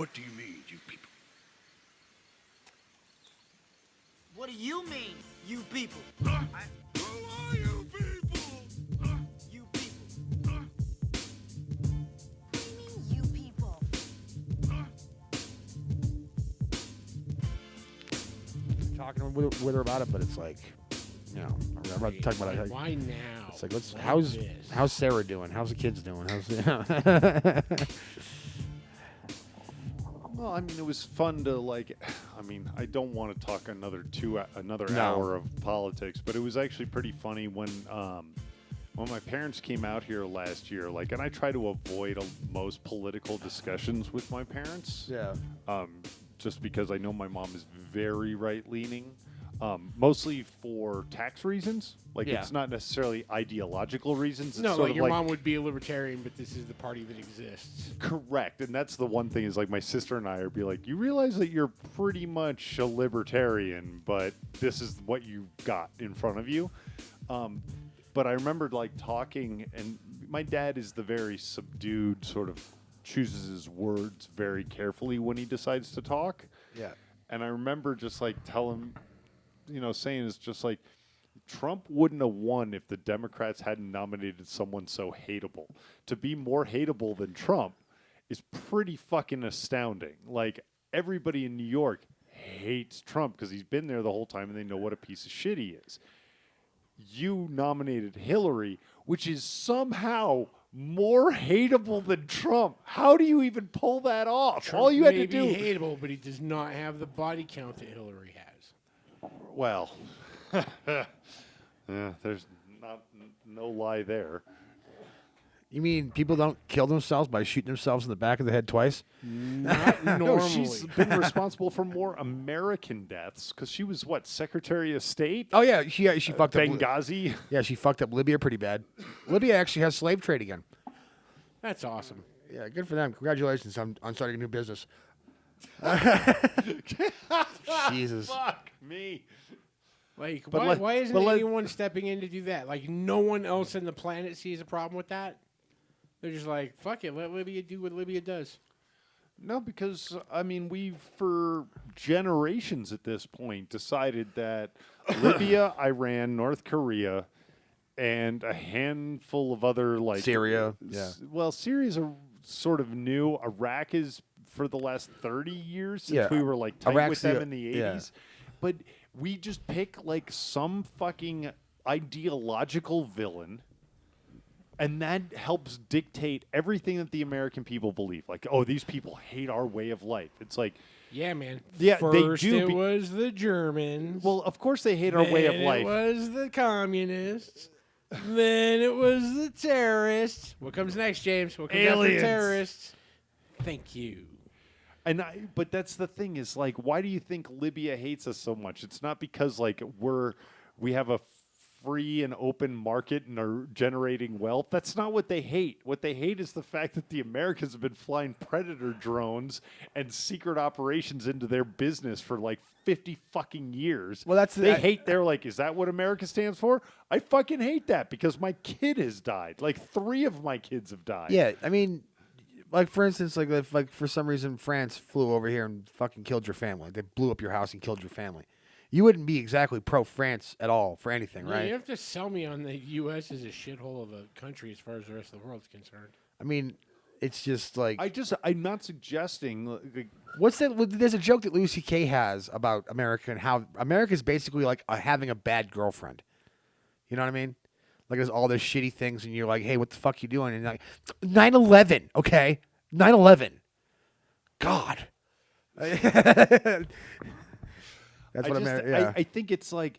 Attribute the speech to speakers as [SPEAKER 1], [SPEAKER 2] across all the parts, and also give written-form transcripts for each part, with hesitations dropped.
[SPEAKER 1] What do you mean, you people?
[SPEAKER 2] What do you mean, you people?
[SPEAKER 1] Who are you people?
[SPEAKER 2] You people.
[SPEAKER 3] What do you mean, you people?
[SPEAKER 4] Talking with her about it, but it's like, you know, I'm not talking about it.
[SPEAKER 5] Why now?
[SPEAKER 4] It's like,
[SPEAKER 5] Like
[SPEAKER 4] how's
[SPEAKER 5] this?
[SPEAKER 4] Sarah doing? How's the kids doing?
[SPEAKER 6] Well, I mean, it was fun to I don't want to talk another
[SPEAKER 4] No.
[SPEAKER 6] hour of politics, but it was actually pretty funny when my parents came out here last year. And I try to avoid most political discussions with my parents.
[SPEAKER 4] Yeah.
[SPEAKER 6] Just because I know my mom is very right leaning. Mostly for tax reasons.
[SPEAKER 4] Yeah.
[SPEAKER 6] It's not necessarily ideological reasons. It's
[SPEAKER 5] No,
[SPEAKER 6] sort
[SPEAKER 5] like
[SPEAKER 6] of
[SPEAKER 5] your mom would be a libertarian, but this is the party that exists.
[SPEAKER 6] Correct. And that's the one thing is my sister and I would be like, you realize that you're pretty much a libertarian, but this is what you got in front of you. But I remember talking, and my dad is the very subdued sort of chooses his words very carefully when he decides to talk.
[SPEAKER 4] Yeah.
[SPEAKER 6] And I remember just telling saying it's just Trump wouldn't have won if the Democrats hadn't nominated someone so hateable. To be more hateable than Trump is pretty fucking astounding. Everybody in New York hates Trump because he's been there the whole time and they know what a piece of shit he is. You nominated Hillary, which is somehow more hateable than Trump. How do you even pull that off?
[SPEAKER 5] Trump
[SPEAKER 6] All you had
[SPEAKER 5] may
[SPEAKER 6] to do.
[SPEAKER 5] be hateable, but he does not have the body count that Hillary has.
[SPEAKER 6] Well, yeah, there's no lie there.
[SPEAKER 4] You mean people don't kill themselves by shooting themselves in the back of the head twice?
[SPEAKER 5] Not normally.
[SPEAKER 6] No, she's been responsible for more American deaths because she was Secretary of State.
[SPEAKER 4] Oh yeah, she fucked up
[SPEAKER 6] Benghazi.
[SPEAKER 4] Yeah, she fucked up Libya pretty bad. Libya actually has slave trade again.
[SPEAKER 5] That's awesome.
[SPEAKER 4] Yeah, good for them. Congratulations on starting a new business. Jesus.
[SPEAKER 6] Fuck me.
[SPEAKER 5] Why isn't anyone stepping in to do that? No one else on the planet sees a problem with that. They're just like, fuck it, let Libya do what Libya does.
[SPEAKER 6] No, because we've for generations at this point decided that Libya, Iran, North Korea, and a handful of other
[SPEAKER 4] Syria. Yeah.
[SPEAKER 6] Well, Syria's sort of new. Iraq is for the last 30 years since we were tight
[SPEAKER 4] Iraq's
[SPEAKER 6] with them in the 80s.
[SPEAKER 4] yeah.
[SPEAKER 6] But we just pick some fucking ideological villain. And that helps dictate everything that the American people believe. These people hate our way of life. It's
[SPEAKER 5] Yeah, man.
[SPEAKER 6] Yeah,
[SPEAKER 5] First
[SPEAKER 6] they do.
[SPEAKER 5] it was the Germans.
[SPEAKER 6] Well, of course they hate our way of life.
[SPEAKER 5] It was the communists. Then it was the terrorists. What comes next, James? What comes after
[SPEAKER 6] Aliens.
[SPEAKER 5] terrorists? Thank you.
[SPEAKER 6] But that's the thing is why do you think Libya hates us so much? It's not because we have a free and open market and are generating wealth. That's not what they hate. What they hate is the fact that the Americans have been flying Predator drones and secret operations into their business for 50 fucking years.
[SPEAKER 4] Well,
[SPEAKER 6] they hate. They're is that what America stands for? I fucking hate that because my kid has died. 3 of my kids have died.
[SPEAKER 4] Yeah, for instance, if for some reason France flew over here and fucking killed your family, they blew up your house and killed your family. You wouldn't be exactly pro-France at all for anything,
[SPEAKER 5] Yeah,
[SPEAKER 4] right?
[SPEAKER 5] you have to sell me on the U.S. as a shithole of a country as far as the rest of the world is concerned.
[SPEAKER 4] It's just
[SPEAKER 6] I'm not suggesting.
[SPEAKER 4] What's that? There's a joke that Louis C.K. has about America and how America's basically having a bad girlfriend. You know what I mean? There's all those shitty things, and you're like, hey, what the fuck you doing? And 9/11, okay? 9/11. God. That's what America. Yeah.
[SPEAKER 6] I think it's I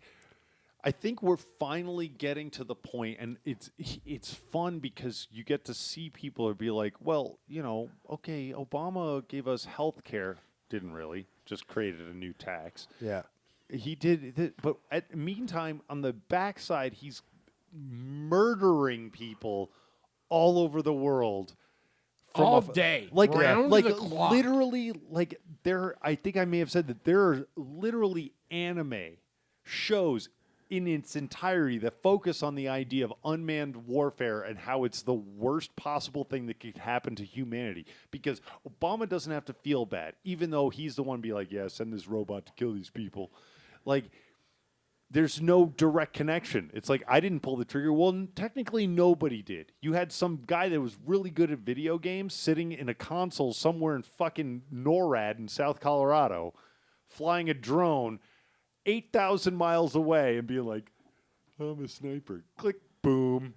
[SPEAKER 6] think we're finally getting to the point, and it's fun because you get to see people be like, well, okay, Obama gave us health care. Didn't really, just created a new tax.
[SPEAKER 4] Yeah.
[SPEAKER 6] He did, but meantime, on the backside, he's murdering people all over the world.
[SPEAKER 5] All day, round the clock.
[SPEAKER 6] Literally, there. I think I may have said that there are literally anime shows in its entirety that focus on the idea of unmanned warfare and how it's the worst possible thing that could happen to humanity. Because Obama doesn't have to feel bad, even though he's the one be like, yeah, send this robot to kill these people. Like, there's no direct connection. It's like, I didn't pull the trigger. Well, technically nobody did. You had some guy that was really good at video games sitting in a console somewhere in fucking NORAD in South Colorado, flying a drone 8,000 miles away and being like, I'm a sniper. Click, boom.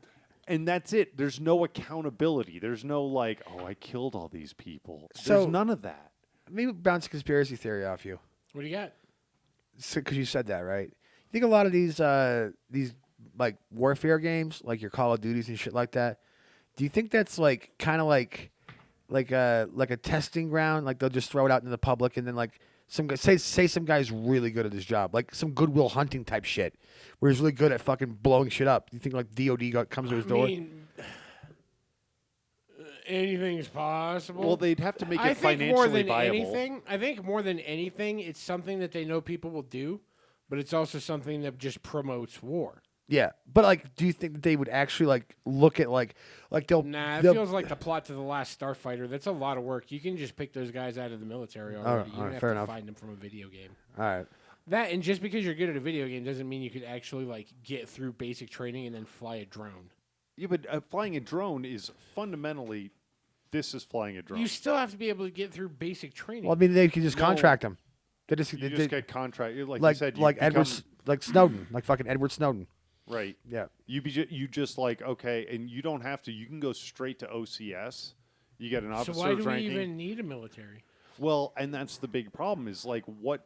[SPEAKER 6] And that's it. There's no accountability. There's no like, oh, I killed all these people. There's none of that.
[SPEAKER 4] Maybe bounce a conspiracy theory off you.
[SPEAKER 5] What do you got?
[SPEAKER 4] Because you said that, right? You think a lot of these like warfare games, like your Call of Duties and shit like that, do you think that's like kind of like a testing ground? Like they'll just throw it out into the public and then like some guy, say some guy's really good at his job, like some Goodwill Hunting type shit, where he's really good at fucking blowing shit up. Do you think like DOD comes to his door?
[SPEAKER 5] Anything's possible.
[SPEAKER 6] Well, they'd have to make it financially viable.
[SPEAKER 5] I think more than anything, it's something that they know people will do, but it's also something that just promotes war.
[SPEAKER 4] Yeah, but like, do you think that they would actually like look at like they'll?
[SPEAKER 5] Nah, it feels like the plot to The Last Starfighter. That's a lot of work. You can just pick those guys out of the military already. You don't have to find them from a video game.
[SPEAKER 4] All right.
[SPEAKER 5] That, and just because you're good at a video game doesn't mean you could actually like get through basic training and then fly a drone.
[SPEAKER 6] Yeah, but flying a drone is fundamentally, this is flying a drone.
[SPEAKER 5] You still have to be able to get through basic training.
[SPEAKER 4] Well, I mean, they could just contract them. They just
[SPEAKER 6] get contract. Like
[SPEAKER 4] you
[SPEAKER 6] said,
[SPEAKER 4] like like Snowden, like fucking Edward Snowden.
[SPEAKER 6] Right.
[SPEAKER 4] Yeah.
[SPEAKER 6] You just like, okay, and you don't have to. You can go straight to OCS. You get an officer's ranking.
[SPEAKER 5] So why do we even need a military?
[SPEAKER 6] Well, and that's the big problem is like what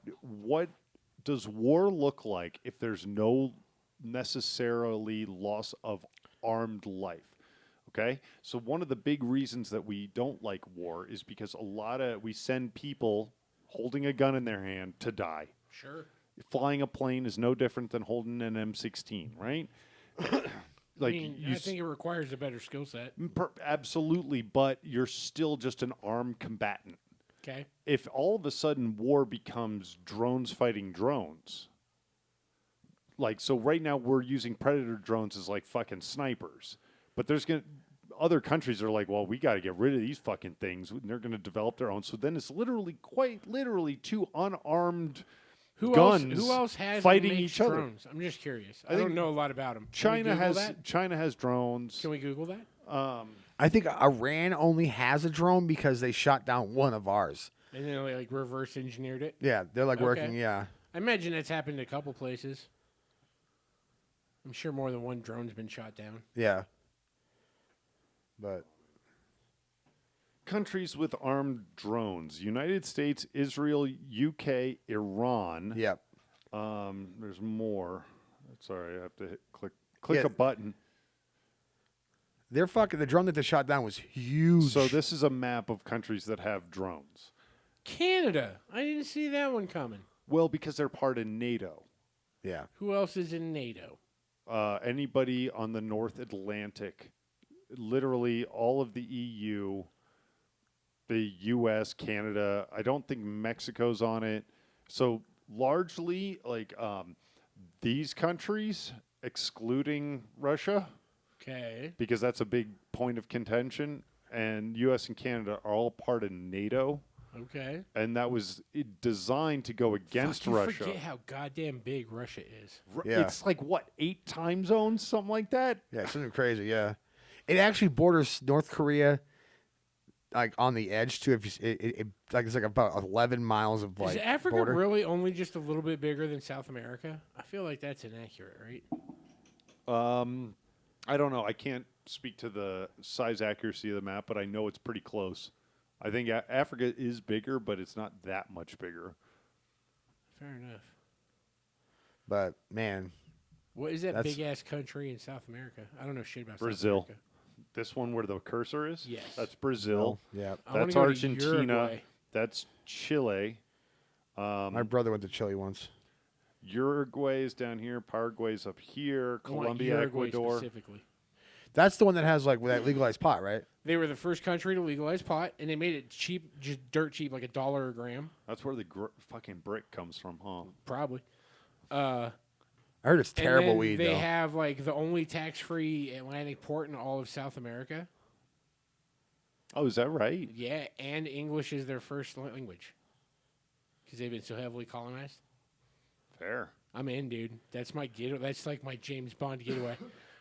[SPEAKER 6] does war look like if there's no necessarily loss of armed life? Okay? So one of the big reasons that we don't like war is because we send people holding a gun in their hand to die.
[SPEAKER 5] Sure.
[SPEAKER 6] Flying a plane is no different than holding an M16, right?
[SPEAKER 5] Like, I think it requires a better skill set.
[SPEAKER 6] Absolutely, but you're still just an armed combatant.
[SPEAKER 5] Okay.
[SPEAKER 6] If all of a sudden war becomes drones fighting drones, like, so right now we're using Predator drones as like fucking snipers, but other countries are like, well, we got to get rid of these fucking things, and they're going to develop their own. So then it's quite literally two unarmed
[SPEAKER 5] Who
[SPEAKER 6] guns
[SPEAKER 5] else has
[SPEAKER 6] fighting each
[SPEAKER 5] drones?
[SPEAKER 6] other.
[SPEAKER 5] I'm just curious. I don't know a lot about them.
[SPEAKER 6] China has drones.
[SPEAKER 5] Can we Google that?
[SPEAKER 4] I think Iran only has a drone because they shot down one of ours.
[SPEAKER 5] And then they like reverse engineered it.
[SPEAKER 4] Yeah, they're like working.
[SPEAKER 5] Okay.
[SPEAKER 4] Yeah,
[SPEAKER 5] I imagine that's happened a couple places. I'm sure more than one drone's been shot down.
[SPEAKER 4] yeah, but
[SPEAKER 6] Countries with armed drones: United States, Israel, UK, Iran.
[SPEAKER 4] yep.
[SPEAKER 6] There's more. Sorry, I have to click a button.
[SPEAKER 4] They're fucking. The drone that they shot down was huge.
[SPEAKER 6] So this is a map of countries that have drones.
[SPEAKER 5] Canada. I didn't see that one coming.
[SPEAKER 6] Well, because they're part of NATO.
[SPEAKER 4] yeah,
[SPEAKER 5] Who else is in NATO?
[SPEAKER 6] Anybody on the North Atlantic, literally all of the EU, the US, Canada. I don't think Mexico's on it. So largely, like these countries, excluding Russia,
[SPEAKER 5] Okay.
[SPEAKER 6] because that's a big point of contention, and US and Canada are all part of NATO.
[SPEAKER 5] Okay.
[SPEAKER 6] And that was designed to go against
[SPEAKER 5] You
[SPEAKER 6] Russia.
[SPEAKER 5] forget how goddamn big Russia is.
[SPEAKER 4] Yeah.
[SPEAKER 6] It's like, what, 8 time zones, something like that?
[SPEAKER 4] yeah, something crazy. Yeah, it actually borders North Korea, like on the edge too. If you, it's like about 11 miles of like
[SPEAKER 5] Is Africa
[SPEAKER 4] border.
[SPEAKER 5] really only just a little bit bigger than South America? I feel like that's inaccurate, right?
[SPEAKER 6] I don't know. I can't speak to the size accuracy of the map, but I know it's pretty close. I think Africa is bigger, but it's not that much bigger.
[SPEAKER 5] Fair enough.
[SPEAKER 4] But man,
[SPEAKER 5] What is that
[SPEAKER 4] That's-
[SPEAKER 5] big ass country in South America? I don't know shit about
[SPEAKER 6] Brazil.
[SPEAKER 5] South America.
[SPEAKER 6] This one where the cursor is?
[SPEAKER 5] Yes.
[SPEAKER 6] That's Brazil.
[SPEAKER 4] yeah,
[SPEAKER 5] I wanna
[SPEAKER 6] That's
[SPEAKER 5] go to
[SPEAKER 6] Argentina.
[SPEAKER 5] Uruguay.
[SPEAKER 6] That's Chile.
[SPEAKER 4] my brother went to Chile once.
[SPEAKER 6] Uruguay is down here. Paraguay's up here.
[SPEAKER 5] I want
[SPEAKER 6] Colombia,
[SPEAKER 5] Uruguay
[SPEAKER 6] Ecuador.
[SPEAKER 5] specifically.
[SPEAKER 4] That's the one that has like that legalized pot, right?
[SPEAKER 5] They were the first country to legalize pot, and they made it cheap, just dirt cheap, like $1 a gram,
[SPEAKER 6] That's where the fucking brick comes from, huh?
[SPEAKER 5] probably.
[SPEAKER 4] I heard it's
[SPEAKER 5] And
[SPEAKER 4] terrible
[SPEAKER 5] then
[SPEAKER 4] weed,
[SPEAKER 5] they
[SPEAKER 4] though.
[SPEAKER 5] have like the only tax-free Atlantic port in all of South America.
[SPEAKER 6] Oh, is that right?
[SPEAKER 5] Yeah, and English is their first language because they've been so heavily colonized.
[SPEAKER 6] Fair.
[SPEAKER 5] I'm in, dude. That's my getaway. That's like my James Bond getaway.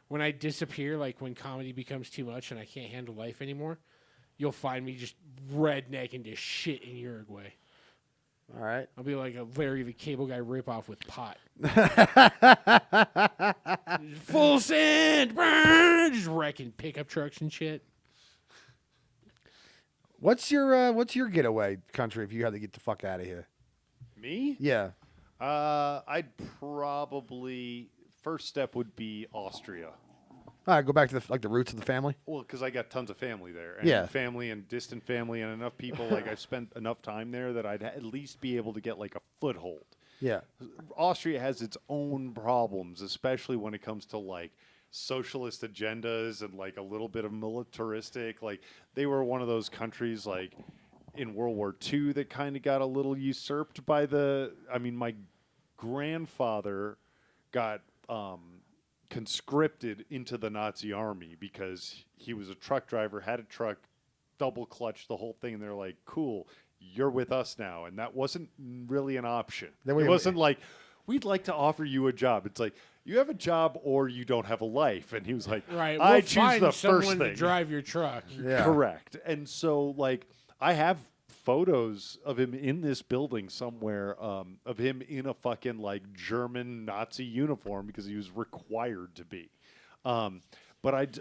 [SPEAKER 5] When I disappear, like when comedy becomes too much and I can't handle life anymore, you'll find me just rednecking to shit in Uruguay.
[SPEAKER 4] All right.
[SPEAKER 5] I'll be like a Larry the Cable Guy ripoff with pot. Full send, brr, just wrecking pickup trucks and shit.
[SPEAKER 4] What's your getaway country if you had to get the fuck out of here?
[SPEAKER 6] Me?
[SPEAKER 4] Yeah.
[SPEAKER 6] I'd probably first step would be Austria.
[SPEAKER 4] All right, go back to the roots of the family.
[SPEAKER 6] Well, because I got tons of family there, and
[SPEAKER 4] Yeah.
[SPEAKER 6] family and distant family, and enough people. Like I've spent enough time there that I'd at least be able to get like a foothold.
[SPEAKER 4] Yeah.
[SPEAKER 6] Austria has its own problems, especially when it comes to like socialist agendas and like a little bit of militaristic. Like they were one of those countries like in World War II that kind of got a little usurped by the. I mean, my grandfather got conscripted into the Nazi army because he was a truck driver, had a truck, double clutch the whole thing, and they're like, "Cool, you're with us now," and that wasn't really an option. It wasn't like, "We'd like to offer you a job." It's like, you have a job or you don't have a life. And he was like,
[SPEAKER 5] Right.
[SPEAKER 6] I
[SPEAKER 5] We'll
[SPEAKER 6] choose
[SPEAKER 5] find
[SPEAKER 6] the
[SPEAKER 5] someone
[SPEAKER 6] first
[SPEAKER 5] to
[SPEAKER 6] thing.
[SPEAKER 5] drive your truck.
[SPEAKER 4] Yeah.
[SPEAKER 6] Correct. And so, like, I have photos of him in this building somewhere, of him in a fucking, like, German Nazi uniform because he was required to be. But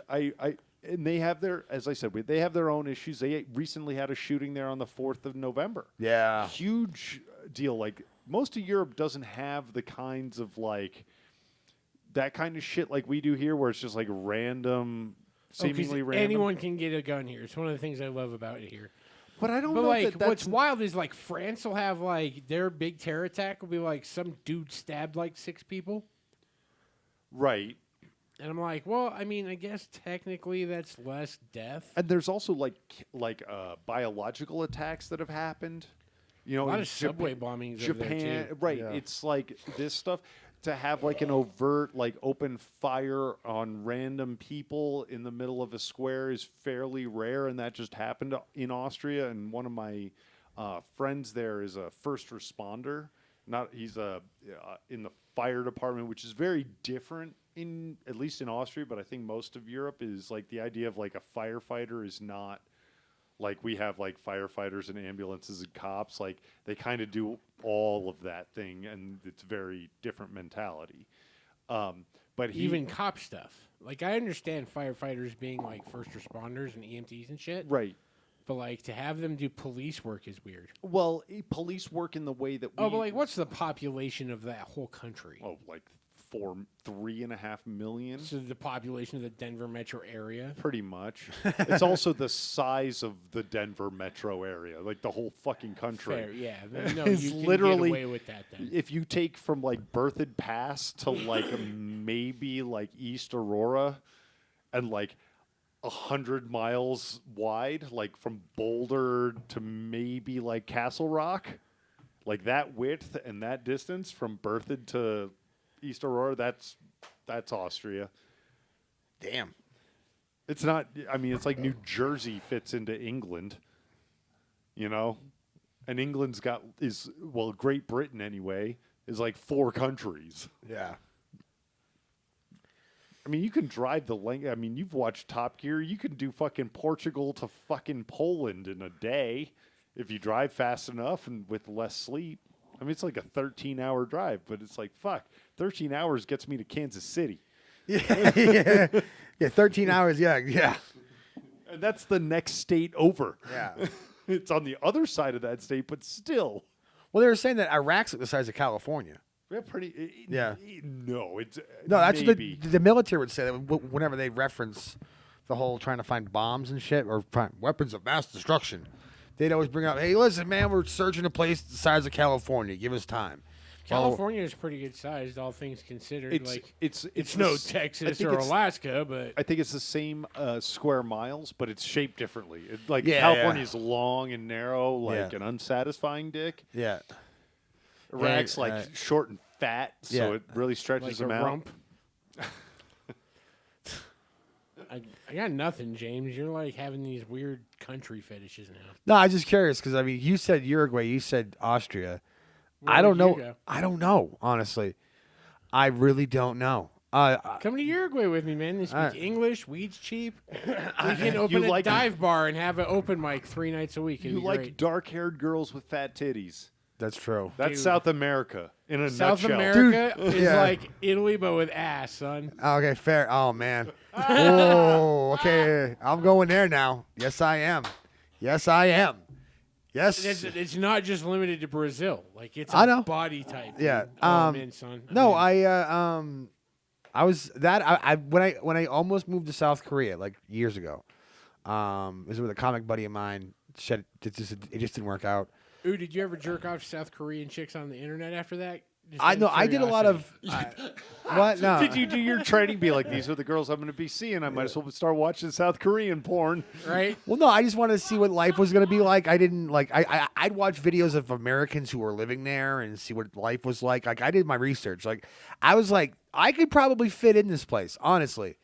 [SPEAKER 6] and they have their, as I said, they have their own issues. They recently had a shooting there on the 4th of November.
[SPEAKER 4] Yeah.
[SPEAKER 6] Huge deal. Like, most of Europe doesn't have the kinds of, like, that kind of shit like we do here, where it's just like random, seemingly random.
[SPEAKER 5] Anyone can get a gun here. It's one of the things I love about it here.
[SPEAKER 6] But I don't
[SPEAKER 5] But
[SPEAKER 6] know
[SPEAKER 5] like,
[SPEAKER 6] that that's
[SPEAKER 5] what's wild is like France will have like their big terror attack will be like some dude stabbed like 6 people,
[SPEAKER 6] right.
[SPEAKER 5] and I'm like, well, I mean, I guess technically that's less death.
[SPEAKER 6] And there's also like biological attacks that have happened. You know,
[SPEAKER 5] A lot
[SPEAKER 6] in
[SPEAKER 5] of subway bombings over there,
[SPEAKER 6] Japan,
[SPEAKER 5] too.
[SPEAKER 6] right?
[SPEAKER 4] Yeah.
[SPEAKER 6] It's like this stuff to have like an overt, like open fire on random people in the middle of a square is fairly rare, and that just happened in Austria. And one of my friends there is a first responder. He's in the fire department, which is very different in at least in Austria, but I think most of Europe is like the idea of like a firefighter is not. Like we have like firefighters and ambulances and cops, like they kind of do all of that thing, and it's very different mentality. But
[SPEAKER 5] Even cop stuff. Like I understand firefighters being like first responders and EMTs and shit,
[SPEAKER 6] right.
[SPEAKER 5] but like to have them do police work is weird.
[SPEAKER 6] Well, police work in the way that we.
[SPEAKER 5] Oh, but like, what's the population of that whole country?
[SPEAKER 6] Oh, like 3.5 million.
[SPEAKER 5] So the population of the Denver metro area.
[SPEAKER 6] Pretty much. It's also the size of the Denver metro area, like the whole fucking country.
[SPEAKER 5] Fair, yeah. No,
[SPEAKER 6] It's
[SPEAKER 5] you can
[SPEAKER 6] literally-
[SPEAKER 5] get away with that then.
[SPEAKER 6] If you take from like Berthoud Pass to like maybe like East Aurora, and like 100 miles wide, like from Boulder to maybe like Castle Rock, like that width and that distance from Berthoud to East Aurora, that's Austria.
[SPEAKER 4] Damn.
[SPEAKER 6] It's not. I mean, it's like New Jersey fits into England, you know, and England's Great Britain anyway is like 4 countries.
[SPEAKER 4] Yeah.
[SPEAKER 6] I mean, you can drive the length. I mean, you've watched Top Gear. You can do fucking Portugal to fucking Poland in a day if you drive fast enough and with less sleep. I mean, it's like a 13-hour drive, but it's like, fuck, 13 hours gets me to Kansas City.
[SPEAKER 4] Yeah. Yeah. 13 hours. Yeah. Yeah.
[SPEAKER 6] And that's the next state over.
[SPEAKER 4] Yeah.
[SPEAKER 6] It's on the other side of that state, but still.
[SPEAKER 4] Well, they were saying that Iraq's the size of California.
[SPEAKER 6] Yeah, pretty.
[SPEAKER 4] Yeah.
[SPEAKER 6] No, it's
[SPEAKER 4] No, that's
[SPEAKER 6] maybe.
[SPEAKER 4] what the military would say that whenever they reference the whole trying to find bombs and shit or find weapons of mass destruction. They'd always bring up, hey, listen, man, we're searching a place the size of California. Give us time.
[SPEAKER 5] California is pretty good sized, all things considered. It's no Texas or Alaska, but
[SPEAKER 6] I think it's the same square miles, but it's shaped differently.
[SPEAKER 4] Yeah,
[SPEAKER 6] California is long and narrow, like
[SPEAKER 4] Yeah.
[SPEAKER 6] an unsatisfying dick.
[SPEAKER 4] Yeah.
[SPEAKER 6] Iraq's
[SPEAKER 4] And,
[SPEAKER 6] like short and fat, so
[SPEAKER 4] yeah.
[SPEAKER 6] it really stretches
[SPEAKER 5] Like
[SPEAKER 6] them
[SPEAKER 5] a
[SPEAKER 6] out.
[SPEAKER 5] rump. I got nothing, James. You're like having these weird country fetishes now.
[SPEAKER 4] No, I'm just curious because I mean, you said Uruguay, you said Austria.
[SPEAKER 5] Where
[SPEAKER 4] I don't
[SPEAKER 5] would you
[SPEAKER 4] know.
[SPEAKER 5] go?
[SPEAKER 4] I don't know. Honestly, I really don't know.
[SPEAKER 5] Come to Uruguay with me, man. They speak
[SPEAKER 4] Alright.
[SPEAKER 5] English. Weed's cheap. We can open a
[SPEAKER 6] like-
[SPEAKER 5] dive bar and have an open mic 3 nights a week. It'd
[SPEAKER 6] You
[SPEAKER 5] be
[SPEAKER 6] like
[SPEAKER 5] great.
[SPEAKER 6] dark-haired girls with fat titties.
[SPEAKER 4] That's true.
[SPEAKER 6] That's
[SPEAKER 5] Dude.
[SPEAKER 6] South America in a
[SPEAKER 5] South
[SPEAKER 6] nutshell.
[SPEAKER 5] America is
[SPEAKER 4] yeah.
[SPEAKER 5] like Italy, but with ass, son.
[SPEAKER 4] Okay, fair. Oh man. Oh, okay. I'm going there now. Yes, I am. Yes, I am. Yes.
[SPEAKER 5] It's not just limited to Brazil. Like it's a
[SPEAKER 4] I know.
[SPEAKER 5] body type.
[SPEAKER 4] Yeah,
[SPEAKER 5] dude. Oh, I'm in, son.
[SPEAKER 4] No,
[SPEAKER 5] I'm in.
[SPEAKER 4] I was that I when I almost moved to South Korea like years ago. It was with a comic buddy of mine. It just didn't work out.
[SPEAKER 5] Ooh, did you ever jerk off South Korean chicks on the internet after that? Just
[SPEAKER 4] I
[SPEAKER 5] out of
[SPEAKER 4] know I did a lot of what no.
[SPEAKER 6] Did you do your training? Be like, these are the girls I'm going to be seeing. I might as well start watching South Korean porn.
[SPEAKER 5] right?
[SPEAKER 4] Well, no, I just wanted to see what life was going to be like. I didn't like. I'd watch videos of Americans who were living there and see what life was like. Like I did my research. Like I was like, I could probably fit in this place. Honestly,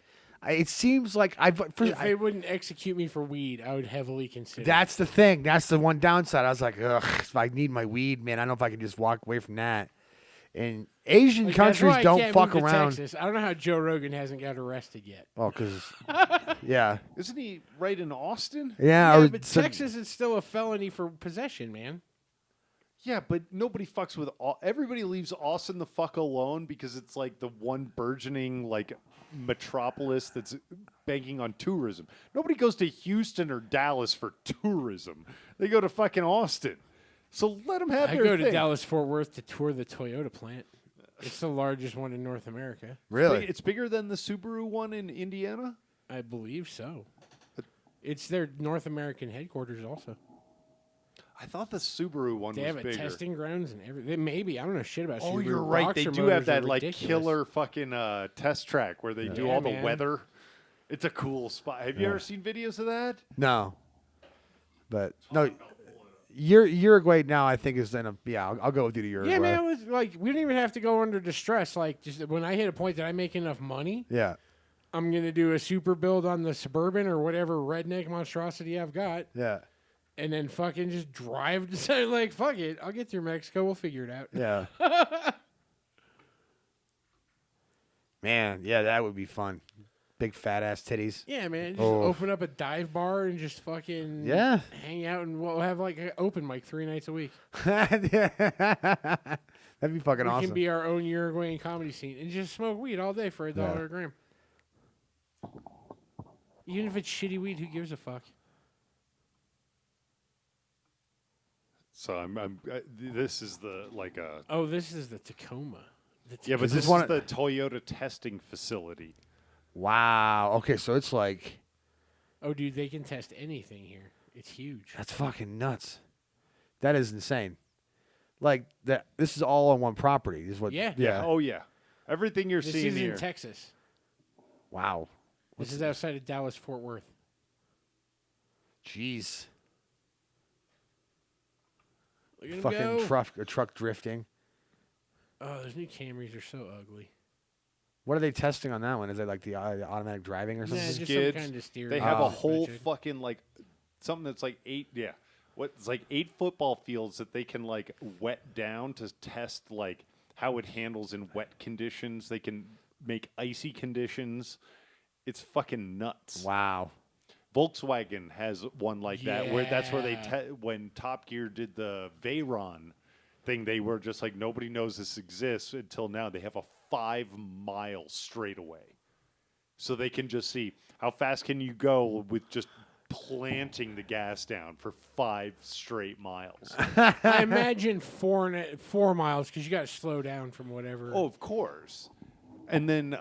[SPEAKER 4] it seems like
[SPEAKER 5] If they wouldn't execute me for weed, I would heavily consider.
[SPEAKER 4] That's the thing. That's the one downside. I was like, ugh, if I need my weed, man, I don't know if I can just walk away from that. And Asian
[SPEAKER 5] Like, that's why
[SPEAKER 4] countries
[SPEAKER 5] I
[SPEAKER 4] don't
[SPEAKER 5] can't
[SPEAKER 4] fuck
[SPEAKER 5] move to
[SPEAKER 4] around.
[SPEAKER 5] Texas. I don't know how Joe Rogan hasn't got arrested yet.
[SPEAKER 4] Oh, because yeah,
[SPEAKER 6] Isn't he right in Austin?
[SPEAKER 4] yeah.
[SPEAKER 5] Yeah,
[SPEAKER 4] or
[SPEAKER 5] but
[SPEAKER 4] some-
[SPEAKER 5] Texas is still a felony for possession, man.
[SPEAKER 6] Yeah, but nobody fucks with. Everybody leaves Austin the fuck alone because it's like the one burgeoning like metropolis that's banking on tourism. Nobody goes to Houston or Dallas for tourism. They go to fucking Austin. So let them have
[SPEAKER 5] I
[SPEAKER 6] their
[SPEAKER 5] go
[SPEAKER 6] thing.
[SPEAKER 5] to Dallas Fort Worth to tour the Toyota plant. It's the largest one in North America.
[SPEAKER 4] really.
[SPEAKER 6] It's bigger than the Subaru one in Indiana.
[SPEAKER 5] I believe so. It's their North American headquarters also.
[SPEAKER 6] I thought the Subaru one
[SPEAKER 5] They
[SPEAKER 6] was
[SPEAKER 5] have a
[SPEAKER 6] bigger.
[SPEAKER 5] testing grounds and everything. Maybe. I don't know shit about
[SPEAKER 6] Oh,
[SPEAKER 5] Subaru.
[SPEAKER 6] you're right. They
[SPEAKER 5] Boxer
[SPEAKER 6] do have
[SPEAKER 5] motors are
[SPEAKER 6] that like
[SPEAKER 5] ridiculous.
[SPEAKER 6] killer fucking test track where they do
[SPEAKER 5] Yeah,
[SPEAKER 6] all the
[SPEAKER 5] man.
[SPEAKER 6] weather. It's a cool spot. Have you ever seen videos of that?
[SPEAKER 4] No, but no. Uruguay now, I think is in a yeah. I'll go with you to Uruguay.
[SPEAKER 5] Yeah, man. It was like we don't even have to go under distress. Like just when I hit a point that I make enough money,
[SPEAKER 4] Yeah,
[SPEAKER 5] I'm gonna do a super build on the Suburban or whatever redneck monstrosity I've got,
[SPEAKER 4] yeah,
[SPEAKER 5] and then fucking just drive to like fuck it. I'll get through Mexico. We'll figure it out.
[SPEAKER 4] yeah. Man, yeah, that would be fun. Big fat ass titties.
[SPEAKER 5] Yeah, man. Just
[SPEAKER 4] Oh.
[SPEAKER 5] open up a dive bar and just fucking
[SPEAKER 4] Yeah.
[SPEAKER 5] hang out, and we'll have like an open mic 3 nights a week.
[SPEAKER 4] That'd be fucking
[SPEAKER 5] We
[SPEAKER 4] awesome.
[SPEAKER 5] can be our own Uruguayan comedy scene and just smoke weed all day for $1
[SPEAKER 4] Yeah.
[SPEAKER 5] a gram. Even if it's shitty weed, who gives a fuck?
[SPEAKER 6] So this is the like a
[SPEAKER 5] Oh, this is the Tacoma.
[SPEAKER 6] yeah, but
[SPEAKER 4] Is
[SPEAKER 6] this
[SPEAKER 4] this one-
[SPEAKER 6] is the Toyota testing facility.
[SPEAKER 4] Wow. Okay, so it's like
[SPEAKER 5] Oh, dude, they can test anything here. It's huge.
[SPEAKER 4] that's fucking nuts. That is insane. Like that. This is all on one property. Is what?
[SPEAKER 5] Yeah.
[SPEAKER 4] Yeah.
[SPEAKER 6] Oh yeah, everything you're
[SPEAKER 5] This
[SPEAKER 6] seeing
[SPEAKER 5] is
[SPEAKER 6] here.
[SPEAKER 5] in Texas.
[SPEAKER 4] Wow.
[SPEAKER 5] This is outside of Dallas, Fort Worth.
[SPEAKER 4] Jeez.
[SPEAKER 5] Look at 'em
[SPEAKER 4] Fucking
[SPEAKER 5] go.
[SPEAKER 4] truck drifting.
[SPEAKER 5] Oh, those new Camrys are so ugly.
[SPEAKER 4] What are they testing on that one? Is it like the automatic driving or
[SPEAKER 5] Nah,
[SPEAKER 4] something?
[SPEAKER 5] just some
[SPEAKER 6] Skids.
[SPEAKER 5] kind of steering.
[SPEAKER 6] They have a
[SPEAKER 4] Oh.
[SPEAKER 6] whole
[SPEAKER 5] Richard.
[SPEAKER 6] fucking like something that's like it's like 8 football fields that they can like wet down to test like how it handles in wet conditions. They can make icy conditions. It's fucking nuts.
[SPEAKER 4] Wow.
[SPEAKER 6] Volkswagen has one like that where that's where they
[SPEAKER 5] Yeah.
[SPEAKER 6] when Top Gear did the Veyron thing, they were just like nobody knows this exists until now. They have a 5-mile straightaway, so they can just see how fast can you go with just planting the gas down for 5 straight miles.
[SPEAKER 5] I imagine 4 miles because you got to slow down from whatever.
[SPEAKER 6] Oh, of course. And then,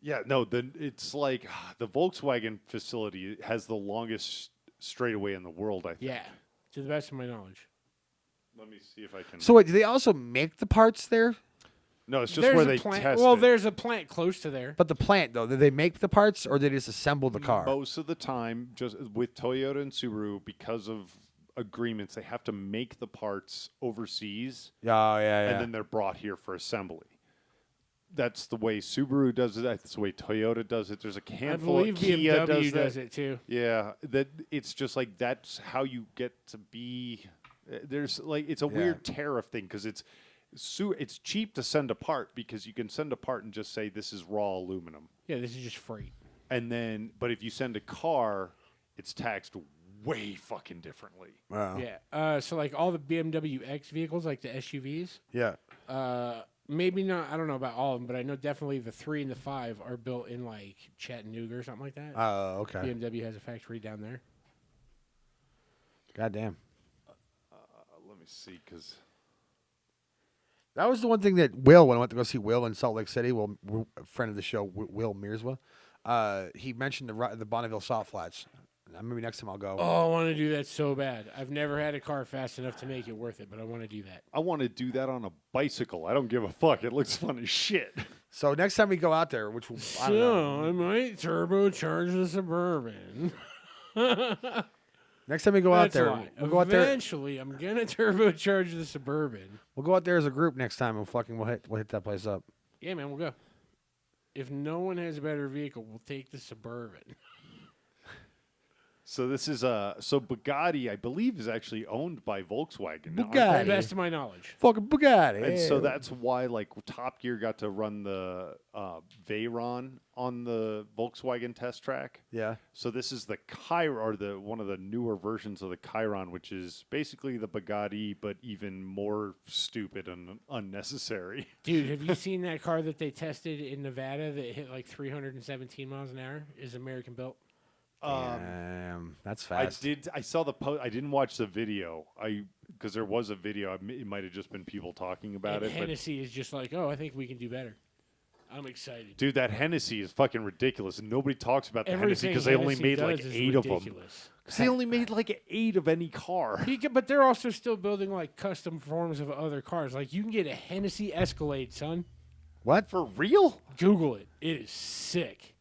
[SPEAKER 6] it's like the Volkswagen facility has the longest straightaway in the world, I think.
[SPEAKER 5] yeah, to the best of my knowledge.
[SPEAKER 6] Let me see if I can.
[SPEAKER 4] So wait, do they also make the parts there?
[SPEAKER 6] No, it's just
[SPEAKER 5] There's
[SPEAKER 6] where
[SPEAKER 5] a
[SPEAKER 6] they
[SPEAKER 5] plant.
[SPEAKER 6] test
[SPEAKER 5] Well,
[SPEAKER 6] it.
[SPEAKER 5] there's a plant close to there.
[SPEAKER 4] But the plant though, do they make the parts or they just assemble the car?
[SPEAKER 6] Most of the time, just with Toyota and Subaru, because of agreements. They have to make the parts overseas,
[SPEAKER 4] Oh yeah.
[SPEAKER 6] and then they're brought here for assembly. That's the way Subaru does it. That's the way Toyota does it. There's a
[SPEAKER 5] I
[SPEAKER 6] handful
[SPEAKER 5] believe
[SPEAKER 6] of Kia
[SPEAKER 5] BMW
[SPEAKER 6] does
[SPEAKER 5] does
[SPEAKER 6] that.
[SPEAKER 5] it too.
[SPEAKER 6] Yeah, that it's just like that's how you get to be. There's like it's a weird tariff thing because it's cheap to send a part because you can send a part and just say this is raw aluminum,
[SPEAKER 5] Yeah, this is just freight.
[SPEAKER 6] and then but if you send a car, it's taxed way fucking differently.
[SPEAKER 4] Wow.
[SPEAKER 5] Yeah. So like all the BMW X vehicles, like the SUVs,
[SPEAKER 4] Yeah.
[SPEAKER 5] maybe not. I don't know about all of them, but I know definitely the 3 and the 5 are built in like Chattanooga or something like that.
[SPEAKER 4] Oh, okay.
[SPEAKER 5] BMW has a factory down there.
[SPEAKER 4] God damn.
[SPEAKER 6] Let me see, because
[SPEAKER 4] That was the one thing that Will, when I went to go see Will in Salt Lake City, a friend of the show, Will Mearswa, he mentioned the Bonneville Salt Flats. Maybe next time I'll go.
[SPEAKER 5] Oh, I want to do that so bad. I've never had a car fast enough to make it worth it, but I want to do that.
[SPEAKER 6] I want to do that on a bicycle. I don't give a fuck. It looks fun as shit.
[SPEAKER 4] So next time we go out there, which I don't know.
[SPEAKER 5] So I might turbocharge the Suburban.
[SPEAKER 4] Next time we go out
[SPEAKER 5] That's a
[SPEAKER 4] there,
[SPEAKER 5] lie.
[SPEAKER 4] we'll go out there.
[SPEAKER 5] Eventually, I'm gonna turbocharge the Suburban.
[SPEAKER 4] We'll go out there as a group next time and we'll hit that place up.
[SPEAKER 5] Yeah, man, we'll go. If no one has a better vehicle, we'll take the Suburban.
[SPEAKER 6] So this is so Bugatti, I believe, is actually owned by Volkswagen. aren't
[SPEAKER 5] To
[SPEAKER 4] Bugatti.
[SPEAKER 5] the best of my knowledge.
[SPEAKER 4] Fucking Bugatti.
[SPEAKER 6] And so
[SPEAKER 4] yeah.
[SPEAKER 6] that's why, like, Top Gear got to run the Veyron on the Volkswagen test track.
[SPEAKER 4] Yeah.
[SPEAKER 6] So this is the Chiron, or the one of the newer versions of the Chiron, which is basically the Bugatti, but even more stupid and unnecessary.
[SPEAKER 5] Dude, have you seen that car that they tested in Nevada that hit like 317 miles an hour? Is American built?
[SPEAKER 4] Damn, that's fast.
[SPEAKER 6] I saw the post. I didn't watch the video. Because there was a video. It might have just been people talking about
[SPEAKER 5] And
[SPEAKER 6] it. But
[SPEAKER 5] Hennessy is just like, oh, I think we can do better. I'm excited.
[SPEAKER 6] dude, that Hennessy is fucking ridiculous, and nobody talks about the Hennessy
[SPEAKER 5] Everything
[SPEAKER 6] because they only
[SPEAKER 5] Hennessy
[SPEAKER 6] made like
[SPEAKER 5] does is
[SPEAKER 6] 8 of them.
[SPEAKER 5] ridiculous.
[SPEAKER 6] Because they only made like 8 of any car.
[SPEAKER 5] But they're also still building like custom forms of other cars. Like you can get a Hennessy Escalade, son.
[SPEAKER 4] What?
[SPEAKER 6] For real?
[SPEAKER 5] Google it. It is sick.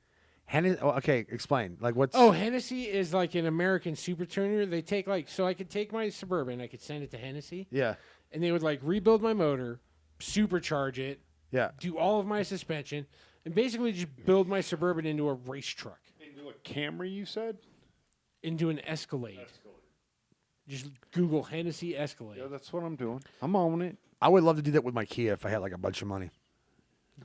[SPEAKER 4] Hennessy? Oh, okay, explain. Like what's?
[SPEAKER 5] Oh, Hennessy is like an American super tuner. They take like, so I could take my Suburban, I could send it to Hennessy,
[SPEAKER 4] Yeah.
[SPEAKER 5] and they would like rebuild my motor, supercharge it,
[SPEAKER 4] Yeah.
[SPEAKER 5] do all of my suspension, and basically just build my Suburban into a race truck,
[SPEAKER 6] Into a Camry, you said?
[SPEAKER 5] into an Escalade. Just Google Hennessy Escalade.
[SPEAKER 6] Yeah, that's what I'm doing. I'm on it.
[SPEAKER 4] I would love to do that with my Kia if I had like a bunch of money.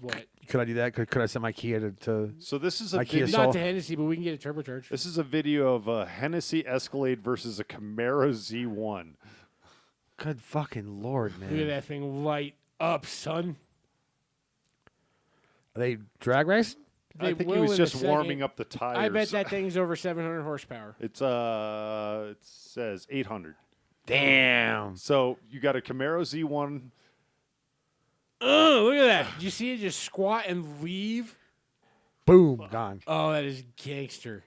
[SPEAKER 5] What?
[SPEAKER 4] Could I do that? Could I send my Kia to
[SPEAKER 6] So this is a
[SPEAKER 4] My Kia
[SPEAKER 6] video.
[SPEAKER 4] Soul.
[SPEAKER 5] Not to Hennessy, but we can get it turbocharged.
[SPEAKER 6] This is a video of a Hennessy Escalade versus a Camaro Z1.
[SPEAKER 4] Good fucking lord, man.
[SPEAKER 5] Look at that thing light up, son.
[SPEAKER 4] Are they drag racing?
[SPEAKER 5] They
[SPEAKER 6] I think he
[SPEAKER 5] will
[SPEAKER 6] was
[SPEAKER 5] in a
[SPEAKER 6] just
[SPEAKER 5] second.
[SPEAKER 6] warming up the tires.
[SPEAKER 5] I bet that thing's over 700 horsepower.
[SPEAKER 6] It's it says 800.
[SPEAKER 4] Damn.
[SPEAKER 6] So you got a Camaro Z1.
[SPEAKER 5] Oh, look at that. Did you see it just squat and leave?
[SPEAKER 4] Boom, gone.
[SPEAKER 5] Oh, that is gangster.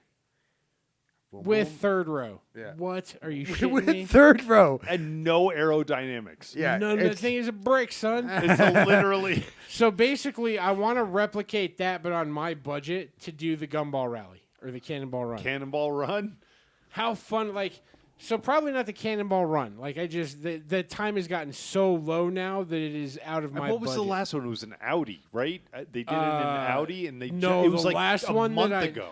[SPEAKER 5] With third row.
[SPEAKER 4] Yeah.
[SPEAKER 5] What? Are you shitting me?
[SPEAKER 4] With third row.
[SPEAKER 6] And no aerodynamics.
[SPEAKER 4] Yeah.
[SPEAKER 5] None of that
[SPEAKER 4] it's-
[SPEAKER 5] thing is a brick, son.
[SPEAKER 6] It's literally.
[SPEAKER 5] So basically, I want to replicate that, but on my budget to do the Gumball Rally or the Cannonball Run.
[SPEAKER 6] Cannonball Run.
[SPEAKER 5] How fun, like, so probably not the Cannonball Run. Like, the time has gotten so low now that it is out of
[SPEAKER 6] And
[SPEAKER 5] my
[SPEAKER 6] what was
[SPEAKER 5] budget.
[SPEAKER 6] the last one? It was an Audi, right? They did it in an Audi, and they
[SPEAKER 5] no,
[SPEAKER 6] it was
[SPEAKER 5] the
[SPEAKER 6] like
[SPEAKER 5] last
[SPEAKER 6] a
[SPEAKER 5] one that
[SPEAKER 6] month
[SPEAKER 5] I-
[SPEAKER 6] ago.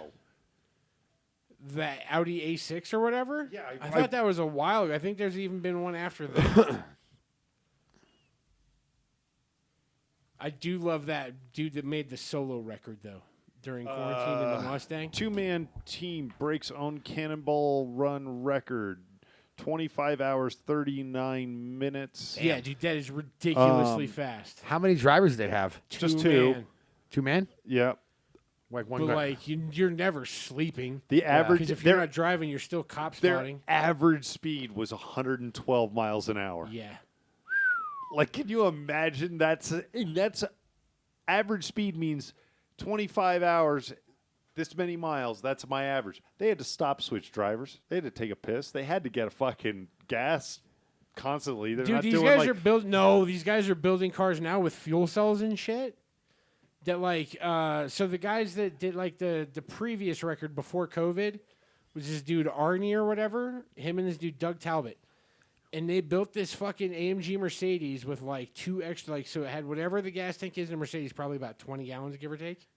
[SPEAKER 5] The Audi A6 or whatever?
[SPEAKER 6] Yeah,
[SPEAKER 5] I thought that was a while ago. I think there's even been one after that. I do love that dude that made the solo record, though, during quarantine in the Mustang.
[SPEAKER 6] 2-man team breaks own Cannonball Run record. 25 hours, 39 minutes.
[SPEAKER 5] Yeah, dude, that is ridiculously fast.
[SPEAKER 4] How many drivers did they have?
[SPEAKER 6] Just
[SPEAKER 5] Man.
[SPEAKER 4] 2 men?
[SPEAKER 6] Yeah.
[SPEAKER 4] Like one
[SPEAKER 5] But,
[SPEAKER 4] guy.
[SPEAKER 5] like, you're never sleeping.
[SPEAKER 6] The average.
[SPEAKER 5] Because if you're
[SPEAKER 6] their,
[SPEAKER 5] not driving, you're still cop
[SPEAKER 6] their
[SPEAKER 5] spotting.
[SPEAKER 6] average speed was 112 miles an hour.
[SPEAKER 5] Yeah.
[SPEAKER 6] Like, can you imagine? That's average speed means 25 hours, this many miles. That's my average. They had to stop switch drivers. They had to take a piss. They had to get a fucking gas constantly. They're
[SPEAKER 5] Dude,
[SPEAKER 6] not
[SPEAKER 5] these
[SPEAKER 6] doing
[SPEAKER 5] guys
[SPEAKER 6] like,
[SPEAKER 5] are building. No, these guys are building cars now with fuel cells and shit. That like, so the guys that did like the previous record before COVID was this dude Arnie or whatever. Him and this dude Doug Talbot. And they built this fucking AMG Mercedes with like 2 extra, like, so it had whatever the gas tank is in a Mercedes, probably about 20 gallons, give or take.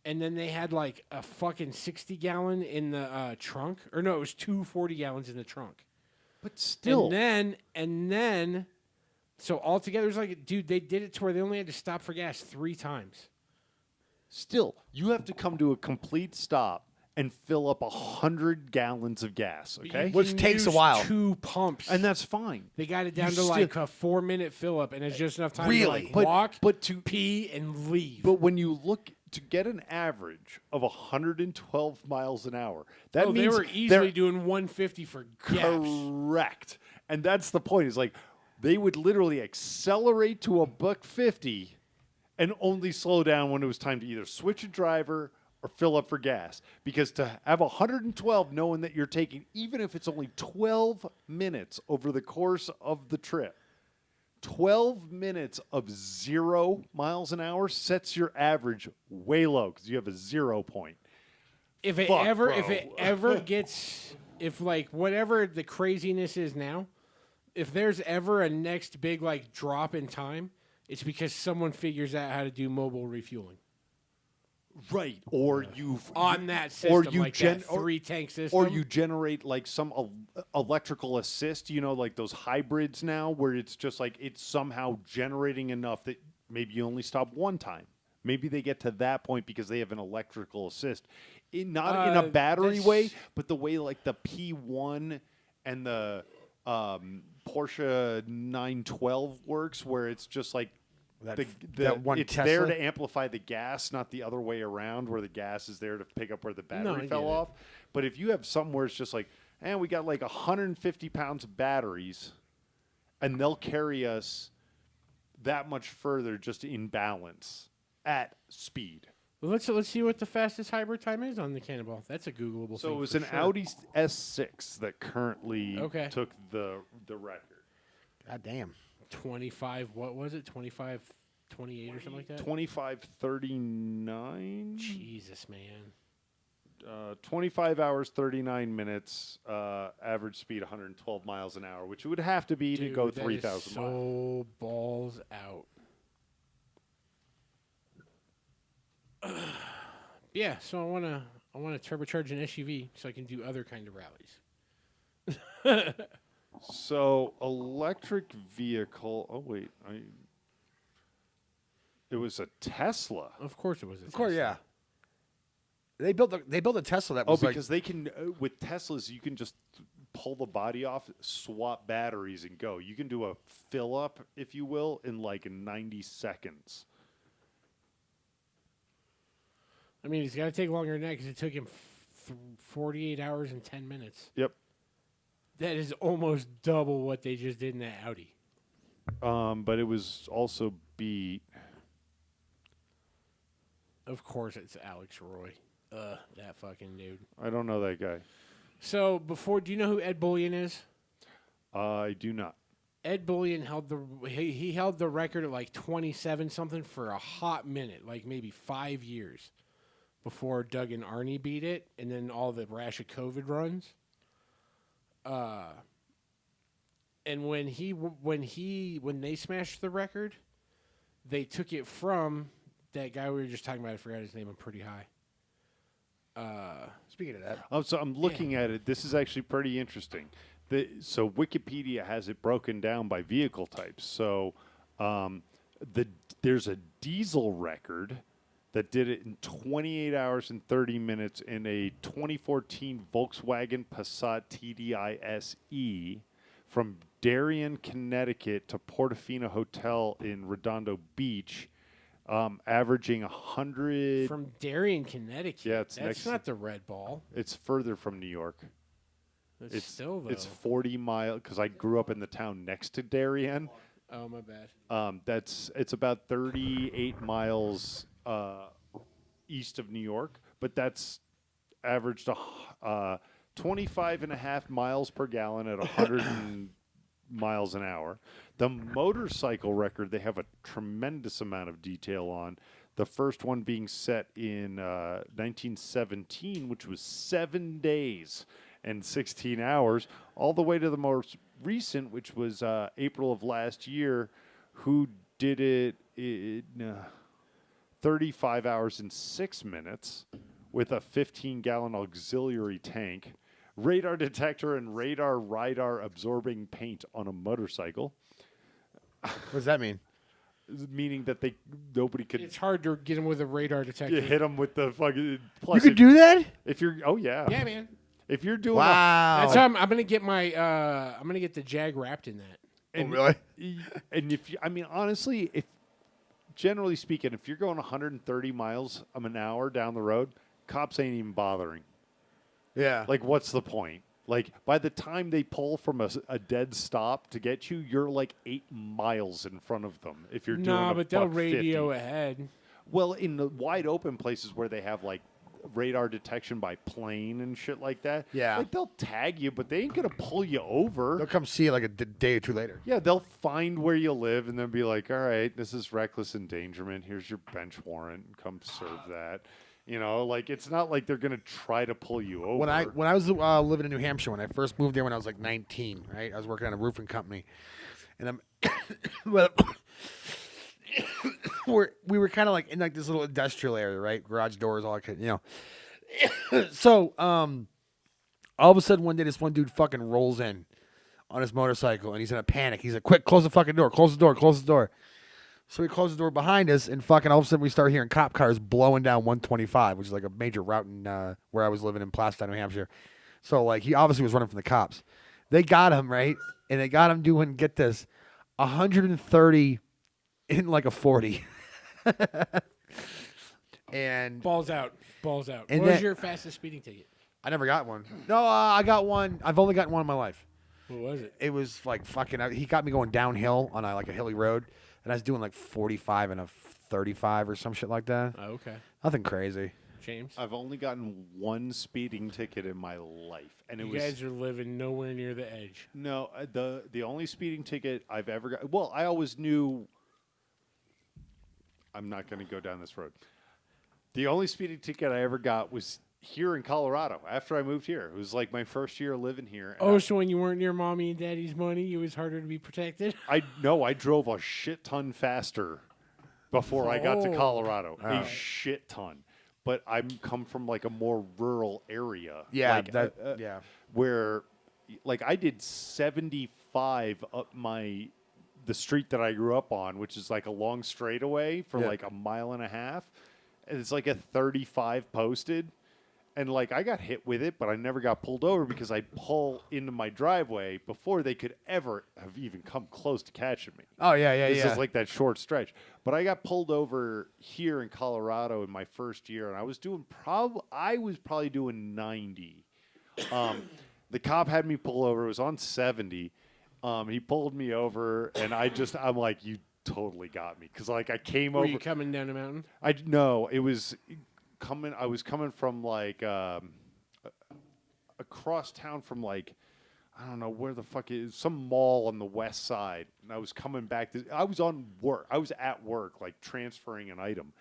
[SPEAKER 5] And then they had like a fucking 60 gallon in the trunk. Or no, it was 2 40 gallons in the trunk.
[SPEAKER 6] But still.
[SPEAKER 5] And then, so altogether, it was like, dude, they did it to where they only had to stop for gas 3 times.
[SPEAKER 6] Still, you have to come to a complete stop and fill up 100 gallons of gas,
[SPEAKER 5] But
[SPEAKER 6] okay?
[SPEAKER 5] you
[SPEAKER 4] Which
[SPEAKER 5] can
[SPEAKER 4] takes a
[SPEAKER 5] use
[SPEAKER 4] while.
[SPEAKER 5] 2 pumps.
[SPEAKER 6] And that's fine.
[SPEAKER 5] They got it down
[SPEAKER 6] You
[SPEAKER 5] to
[SPEAKER 6] still-
[SPEAKER 5] like a 4-minute fill up, and it's just enough time
[SPEAKER 4] Really?
[SPEAKER 5] to like
[SPEAKER 6] But-
[SPEAKER 5] walk,
[SPEAKER 6] but to-
[SPEAKER 5] pee, and leave.
[SPEAKER 6] But when you look to get an average of 112 miles an hour, that
[SPEAKER 5] they
[SPEAKER 6] means
[SPEAKER 5] were
[SPEAKER 6] they're
[SPEAKER 5] easily doing 150 for gaps.
[SPEAKER 6] correct. And that's the point. Is like they would literally accelerate to a $150 and only slow down when it was time to either switch a driver or fill up for gas. Because to have 112, knowing that you're taking, even if it's only 12 minutes over the course of the trip, 12 minutes of 0 miles an hour sets your average way low because you have a 0 point.
[SPEAKER 5] If it
[SPEAKER 6] Fuck,
[SPEAKER 5] ever,
[SPEAKER 6] bro.
[SPEAKER 5] if it ever gets, if like whatever the craziness is now, if there's ever a next big like drop in time, it's because someone figures out how to do mobile refueling
[SPEAKER 6] Right. Or you
[SPEAKER 5] on that system,
[SPEAKER 6] or you
[SPEAKER 5] like
[SPEAKER 6] gen-
[SPEAKER 5] that
[SPEAKER 6] or-
[SPEAKER 5] 3-tank system,
[SPEAKER 6] Or you generate like some electrical assist, like those hybrids now, where it's just like it's somehow generating enough that maybe you only stop one time. Maybe they get to that point because they have an electrical assist. Not in a battery way,
[SPEAKER 5] this-
[SPEAKER 6] but the way like the P1 and the Porsche 912 works, where it's just like
[SPEAKER 4] that one
[SPEAKER 6] it's
[SPEAKER 4] Tesla?
[SPEAKER 6] there to amplify the gas, not the other way around, where the gas is there to pick up where the
[SPEAKER 5] I
[SPEAKER 6] battery
[SPEAKER 5] get
[SPEAKER 6] fell
[SPEAKER 5] it.
[SPEAKER 6] off. But if you have something where it's just like, we got like 150 pounds of batteries, and they'll carry us that much further just in balance at speed.
[SPEAKER 5] Well, let's see what the fastest hybrid time is on the Cannonball. That's a Googleable.
[SPEAKER 6] So
[SPEAKER 5] thing
[SPEAKER 6] it was
[SPEAKER 5] for
[SPEAKER 6] an
[SPEAKER 5] sure.
[SPEAKER 6] Audi S6 that currently
[SPEAKER 5] Okay.
[SPEAKER 6] took the record.
[SPEAKER 4] God damn.
[SPEAKER 5] 25. What was it? 25, 28 or something like that.
[SPEAKER 6] 25:39.
[SPEAKER 5] Jesus, man.
[SPEAKER 6] 25 hours, 39 minutes, average speed 112 miles an hour, which it would have to be to go
[SPEAKER 5] Dude, that is
[SPEAKER 6] 3,000 miles.
[SPEAKER 5] So balls out. Yeah, so I wanna turbocharge an SUV so I can do other kind of rallies.
[SPEAKER 6] So electric vehicle. Oh wait, it was a Tesla.
[SPEAKER 5] Of course it was.
[SPEAKER 4] Of course, yeah. They built a Tesla that was
[SPEAKER 6] Because they can with Teslas, you can just pull the body off, swap batteries, and go. You can do a fill up, if you will, in like 90 seconds.
[SPEAKER 5] I mean, it's got to take longer than that because it took him 48 hours and 10 minutes.
[SPEAKER 6] Yep.
[SPEAKER 5] That is almost double what they just did in that Audi.
[SPEAKER 6] But it was also beat.
[SPEAKER 5] Of course, it's Alex Roy. That fucking dude.
[SPEAKER 6] I don't know that guy.
[SPEAKER 5] So do you know who Ed Bullion is?
[SPEAKER 6] I do not.
[SPEAKER 5] Ed Bullion held he held the record at like 27 something for a hot minute, like maybe 5 years before Doug and Arnie beat it, and then all the rash of COVID runs. And when they smashed the record, they took it from that guy we were just talking about. I forgot his name. I'm pretty high.
[SPEAKER 4] Speaking of that,
[SPEAKER 6] So I'm looking at it. This is actually pretty interesting. So Wikipedia has it broken down by vehicle types. So there's a diesel record that did it in 28 hours and 30 minutes in a 2014 Volkswagen Passat TDI SE from Darien, Connecticut to Portofino Hotel in Redondo Beach, averaging 100.
[SPEAKER 5] From Darien, Connecticut.
[SPEAKER 6] Yeah, it's
[SPEAKER 5] That's
[SPEAKER 6] next-
[SPEAKER 5] not the Red Ball.
[SPEAKER 6] It's further from New York.
[SPEAKER 5] It's still though.
[SPEAKER 6] It's 40 miles because I grew up in the town next to Darien.
[SPEAKER 5] Oh my bad.
[SPEAKER 6] It's about 38 miles east of New York, but that's averaged 25 and a half miles per gallon at 100 miles an hour. The motorcycle record they have a tremendous amount of detail on. The first one being set in 1917, which was 7 days and 16 hours, all the way to the most recent, which was April of last year, who did it in 35 hours and 6 minutes with a 15-gallon auxiliary tank, radar detector, and radar absorbing paint on a motorcycle.
[SPEAKER 4] What does that mean?
[SPEAKER 6] Meaning that nobody could
[SPEAKER 5] It's hard to get him with a radar detector.
[SPEAKER 6] hit them with the fucking.
[SPEAKER 4] You
[SPEAKER 6] Plus,
[SPEAKER 4] could do that?
[SPEAKER 6] if you're. Oh yeah.
[SPEAKER 5] Yeah, man.
[SPEAKER 6] If you're doing.
[SPEAKER 4] Wow.
[SPEAKER 5] That's how I'm gonna get my. I'm gonna get the Jag wrapped in that.
[SPEAKER 6] And,
[SPEAKER 4] really?
[SPEAKER 6] And if you, I mean, honestly, if generally speaking, if you're going 130 miles an hour down the road, cops ain't even bothering.
[SPEAKER 4] Yeah.
[SPEAKER 6] Like, what's the point? Like, by the time they pull from a dead stop to get you, you're like 8 miles in front of them. If you're doing
[SPEAKER 5] Nah,
[SPEAKER 6] a
[SPEAKER 5] but they'll
[SPEAKER 6] buck
[SPEAKER 5] radio
[SPEAKER 6] 50.
[SPEAKER 5] ahead.
[SPEAKER 6] Well, in the wide open places where they have like radar detection by plane and shit like that,
[SPEAKER 4] Yeah.
[SPEAKER 6] like they'll tag you, but they ain't gonna pull you over.
[SPEAKER 4] They'll come see you like a day or two later.
[SPEAKER 6] Yeah, they'll find where you live and then be like, all right, this is reckless endangerment. Here's your bench warrant. Come serve that. You know, like it's not like they're gonna try to pull you over.
[SPEAKER 4] When I was living in New Hampshire, when I first moved there when I was like 19, right? I was working at a roofing company, and I'm well, we were kind of like in like this little industrial area, right? Garage doors, all that, kind, you know. So all of a sudden one day, this one dude fucking rolls in on his motorcycle, and he's in a panic. He's like, "Quick, close the fucking door! Close the door! Close the door!" So we close the door behind us, and fucking all of a sudden we start hearing cop cars blowing down 125, which is like a major route in where I was living in Plastown, New Hampshire. So like he obviously was running from the cops. They got him, right? And they got him doing, get this, 130 in like a 40. And
[SPEAKER 5] Balls out. Balls out.
[SPEAKER 4] And
[SPEAKER 5] What was
[SPEAKER 4] that-
[SPEAKER 5] your fastest speeding ticket?
[SPEAKER 4] I never got one. No, I got one. I've only gotten one in my life.
[SPEAKER 5] What was it?
[SPEAKER 4] It was like fucking. He got me going downhill on like a hilly road, and I was doing like 45 and a 35 or some shit like that.
[SPEAKER 5] Oh, okay.
[SPEAKER 4] Nothing crazy.
[SPEAKER 5] James?
[SPEAKER 6] I've only gotten one speeding ticket in my life, and it
[SPEAKER 5] You
[SPEAKER 6] was
[SPEAKER 5] guys are living nowhere near the edge.
[SPEAKER 6] no the only speeding ticket I've ever got. Well, I always knew. I'm not going to go down this road. The only speeding ticket I ever got was here in Colorado after I moved here. It was like my first year living here. and
[SPEAKER 5] Oh, so when you weren't near mommy and daddy's money, it was harder to be protected?
[SPEAKER 6] I drove a shit ton faster before I got to
[SPEAKER 5] Oh.
[SPEAKER 6] Colorado. A shit ton. But I'm come from like a more rural area.
[SPEAKER 4] Yeah,
[SPEAKER 6] like,
[SPEAKER 4] yeah.
[SPEAKER 6] where like I did 75 up the street that I grew up on, which is like a long straightaway for
[SPEAKER 4] Yeah.
[SPEAKER 6] like a mile and a half. And it's like a 35 posted. And like I got hit with it, but I never got pulled over because I'd pull into my driveway before they could ever have even come close to catching me.
[SPEAKER 4] Oh yeah,
[SPEAKER 6] This is like that short stretch. But I got pulled over here in Colorado in my first year, and I was probably doing 90. The cop had me pull over. It was on 70. He pulled me over, and I'm like, you totally got me, because like I came
[SPEAKER 5] Were
[SPEAKER 6] over.
[SPEAKER 5] you coming down the mountain?
[SPEAKER 6] No, it was coming. I was coming from like across town from like, I don't know where the fuck it is, some mall on the west side. And I was coming back. I was on work. I was at work, like transferring an item.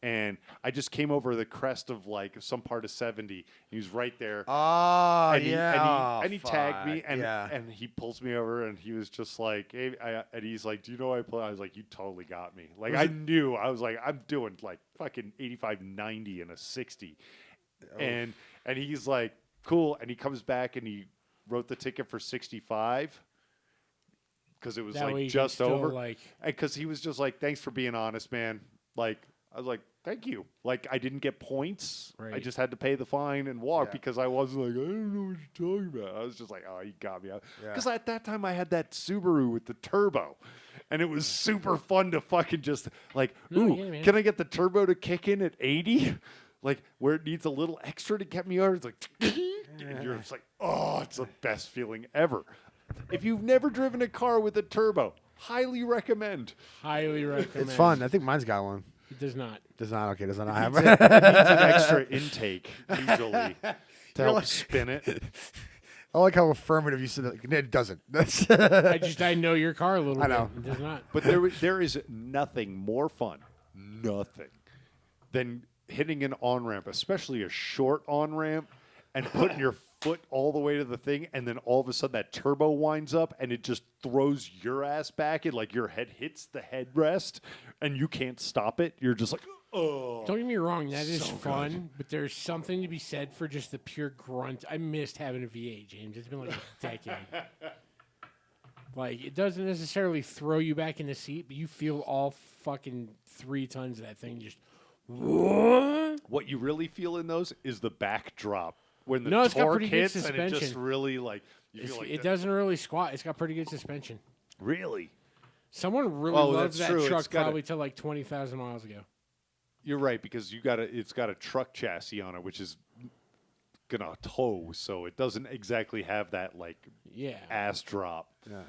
[SPEAKER 6] And I just came over the crest of like some part of 70. He was right there.
[SPEAKER 4] Oh
[SPEAKER 6] and he,
[SPEAKER 4] yeah.
[SPEAKER 6] and he tagged me,
[SPEAKER 4] fuck,
[SPEAKER 6] and
[SPEAKER 4] yeah.
[SPEAKER 6] and he pulls me over, and he was just like, hey, and he's like, do you know what I play? I was like, you totally got me. Like I knew. I was like, I'm doing like fucking 85, 90 and a 60. And he's like, cool. And he comes back and he wrote the ticket for 65 because it was
[SPEAKER 5] That way
[SPEAKER 6] like
[SPEAKER 5] you
[SPEAKER 6] just
[SPEAKER 5] can still,
[SPEAKER 6] over.
[SPEAKER 5] like-
[SPEAKER 6] Because he was just like, thanks for being honest, man. Like, I was like, thank you. Like, I didn't get points. I
[SPEAKER 5] Right.
[SPEAKER 6] just had to pay the fine and walk
[SPEAKER 4] Yeah.
[SPEAKER 6] because I wasn't like, I don't know what you're talking about. I was just like, oh, you got me.
[SPEAKER 4] Yeah.
[SPEAKER 6] Because at that time I had that Subaru with the turbo. And it was super fun to fucking just like,
[SPEAKER 5] No,
[SPEAKER 6] ooh,
[SPEAKER 5] yeah, man.
[SPEAKER 6] can I get the turbo to kick in at 80? Like, where it needs a little extra to get me over. It's like, and you're just like, oh, it's the best feeling ever. If you've never driven a car with a turbo, highly recommend.
[SPEAKER 5] Highly recommend.
[SPEAKER 4] It's fun. I think mine's got one.
[SPEAKER 5] It does not.
[SPEAKER 4] Does not. Okay, does not have.
[SPEAKER 6] It needs an extra intake, usually, to help
[SPEAKER 4] like-
[SPEAKER 6] spin it.
[SPEAKER 4] I like how affirmative you said. Like, it doesn't. That's
[SPEAKER 5] I know your car a little
[SPEAKER 4] I know.
[SPEAKER 5] bit. It does not.
[SPEAKER 6] But there is nothing more fun, nothing, than hitting an on ramp, especially a short on ramp, and putting your foot all the way to the thing, and then all of a sudden that turbo winds up and it just throws your ass back, and like your head hits the headrest, and you can't stop it. You're just like, oh.
[SPEAKER 5] Don't get me wrong, that is fun, but there's something to be said for just the pure grunt. I missed having a V8, James. It's been like a decade. Like, it doesn't necessarily throw you back in the seat, but you feel all fucking 3 tons of that thing just.
[SPEAKER 6] What you really feel in those is the backdrop when the
[SPEAKER 5] No, it's got
[SPEAKER 6] torque
[SPEAKER 5] pretty good
[SPEAKER 6] hits, and it just
[SPEAKER 5] suspension.
[SPEAKER 6] really like you feel like
[SPEAKER 5] It
[SPEAKER 6] that.
[SPEAKER 5] doesn't really squat. It's got pretty good suspension.
[SPEAKER 6] Really.
[SPEAKER 5] Someone really
[SPEAKER 6] Oh,
[SPEAKER 5] loved
[SPEAKER 6] that's
[SPEAKER 5] that
[SPEAKER 6] true. It's
[SPEAKER 5] truck
[SPEAKER 6] got a-
[SPEAKER 5] probably till like 20,000 miles ago.
[SPEAKER 6] You're right, because it's got a truck chassis on it, which is gonna tow, so it doesn't exactly have that like
[SPEAKER 5] Yeah.
[SPEAKER 6] ass drop.
[SPEAKER 4] Yeah.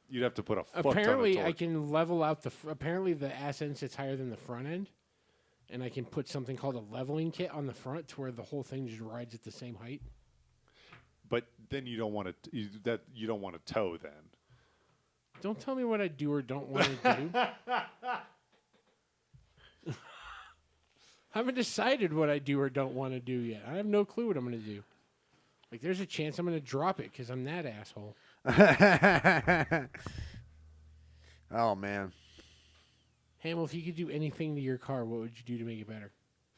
[SPEAKER 6] You'd have to put a fuck
[SPEAKER 5] Apparently,
[SPEAKER 6] ton of
[SPEAKER 5] I
[SPEAKER 6] torque.
[SPEAKER 5] can level out apparently the ass end sits higher than the front end, and I can put something called a leveling kit on the front to where the whole thing just rides at the same height.
[SPEAKER 6] But then you don't want to you don't want to tow then.
[SPEAKER 5] Don't tell me what I do or don't want to do. I haven't decided what I do or don't want to do yet. I have no clue what I'm going to do. Like, there's a chance I'm going to drop it because I'm that asshole.
[SPEAKER 4] Oh man,
[SPEAKER 5] Hamill, if you could do anything to your car, what would you do to make it better?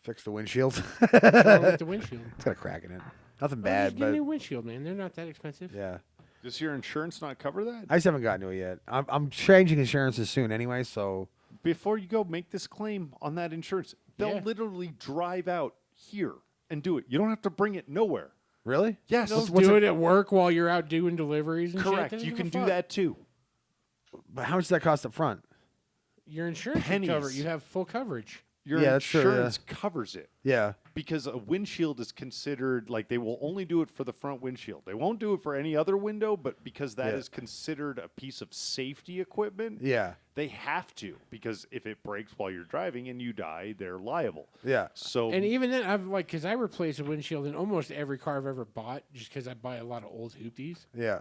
[SPEAKER 4] fix the windshield.
[SPEAKER 5] What's wrong with the windshield?
[SPEAKER 4] It's got a crack in it. Nothing
[SPEAKER 5] Just
[SPEAKER 4] bad,
[SPEAKER 5] get a
[SPEAKER 4] but
[SPEAKER 5] new windshield, man. They're not that expensive.
[SPEAKER 4] yeah.
[SPEAKER 6] Does your insurance not cover that?
[SPEAKER 4] I just haven't gotten to it yet. I'm changing insurances soon anyway, so
[SPEAKER 6] Before you go make this claim on that insurance, they'll
[SPEAKER 5] Yeah.
[SPEAKER 6] literally drive out here and do it. You don't have to bring it nowhere.
[SPEAKER 4] really?
[SPEAKER 6] Yes.
[SPEAKER 5] They'll
[SPEAKER 4] what's
[SPEAKER 5] do
[SPEAKER 4] it-
[SPEAKER 5] it at work while you're out doing deliveries and
[SPEAKER 6] Correct.
[SPEAKER 5] shit. They
[SPEAKER 6] You
[SPEAKER 5] don't
[SPEAKER 6] can
[SPEAKER 5] give
[SPEAKER 6] do
[SPEAKER 5] a fuck.
[SPEAKER 6] that too.
[SPEAKER 4] But how much does that cost up front?
[SPEAKER 5] Your insurance should
[SPEAKER 6] Pennies.
[SPEAKER 5] cover it. You have full coverage.
[SPEAKER 6] Your
[SPEAKER 4] Yeah, that's true, yeah.
[SPEAKER 6] insurance covers it.
[SPEAKER 4] Yeah.
[SPEAKER 6] Because a windshield is considered like they will only do it for the front windshield. They won't do it for any other window, but because that
[SPEAKER 4] Yeah.
[SPEAKER 6] is considered a piece of safety equipment,
[SPEAKER 4] Yeah.
[SPEAKER 6] they have to. Because if it breaks while you're driving and you die, they're liable.
[SPEAKER 4] Yeah.
[SPEAKER 6] So
[SPEAKER 5] And even then, I've like, because I replace a windshield in almost every car I've ever bought, just because I buy a lot of old hoopties,
[SPEAKER 4] Yeah.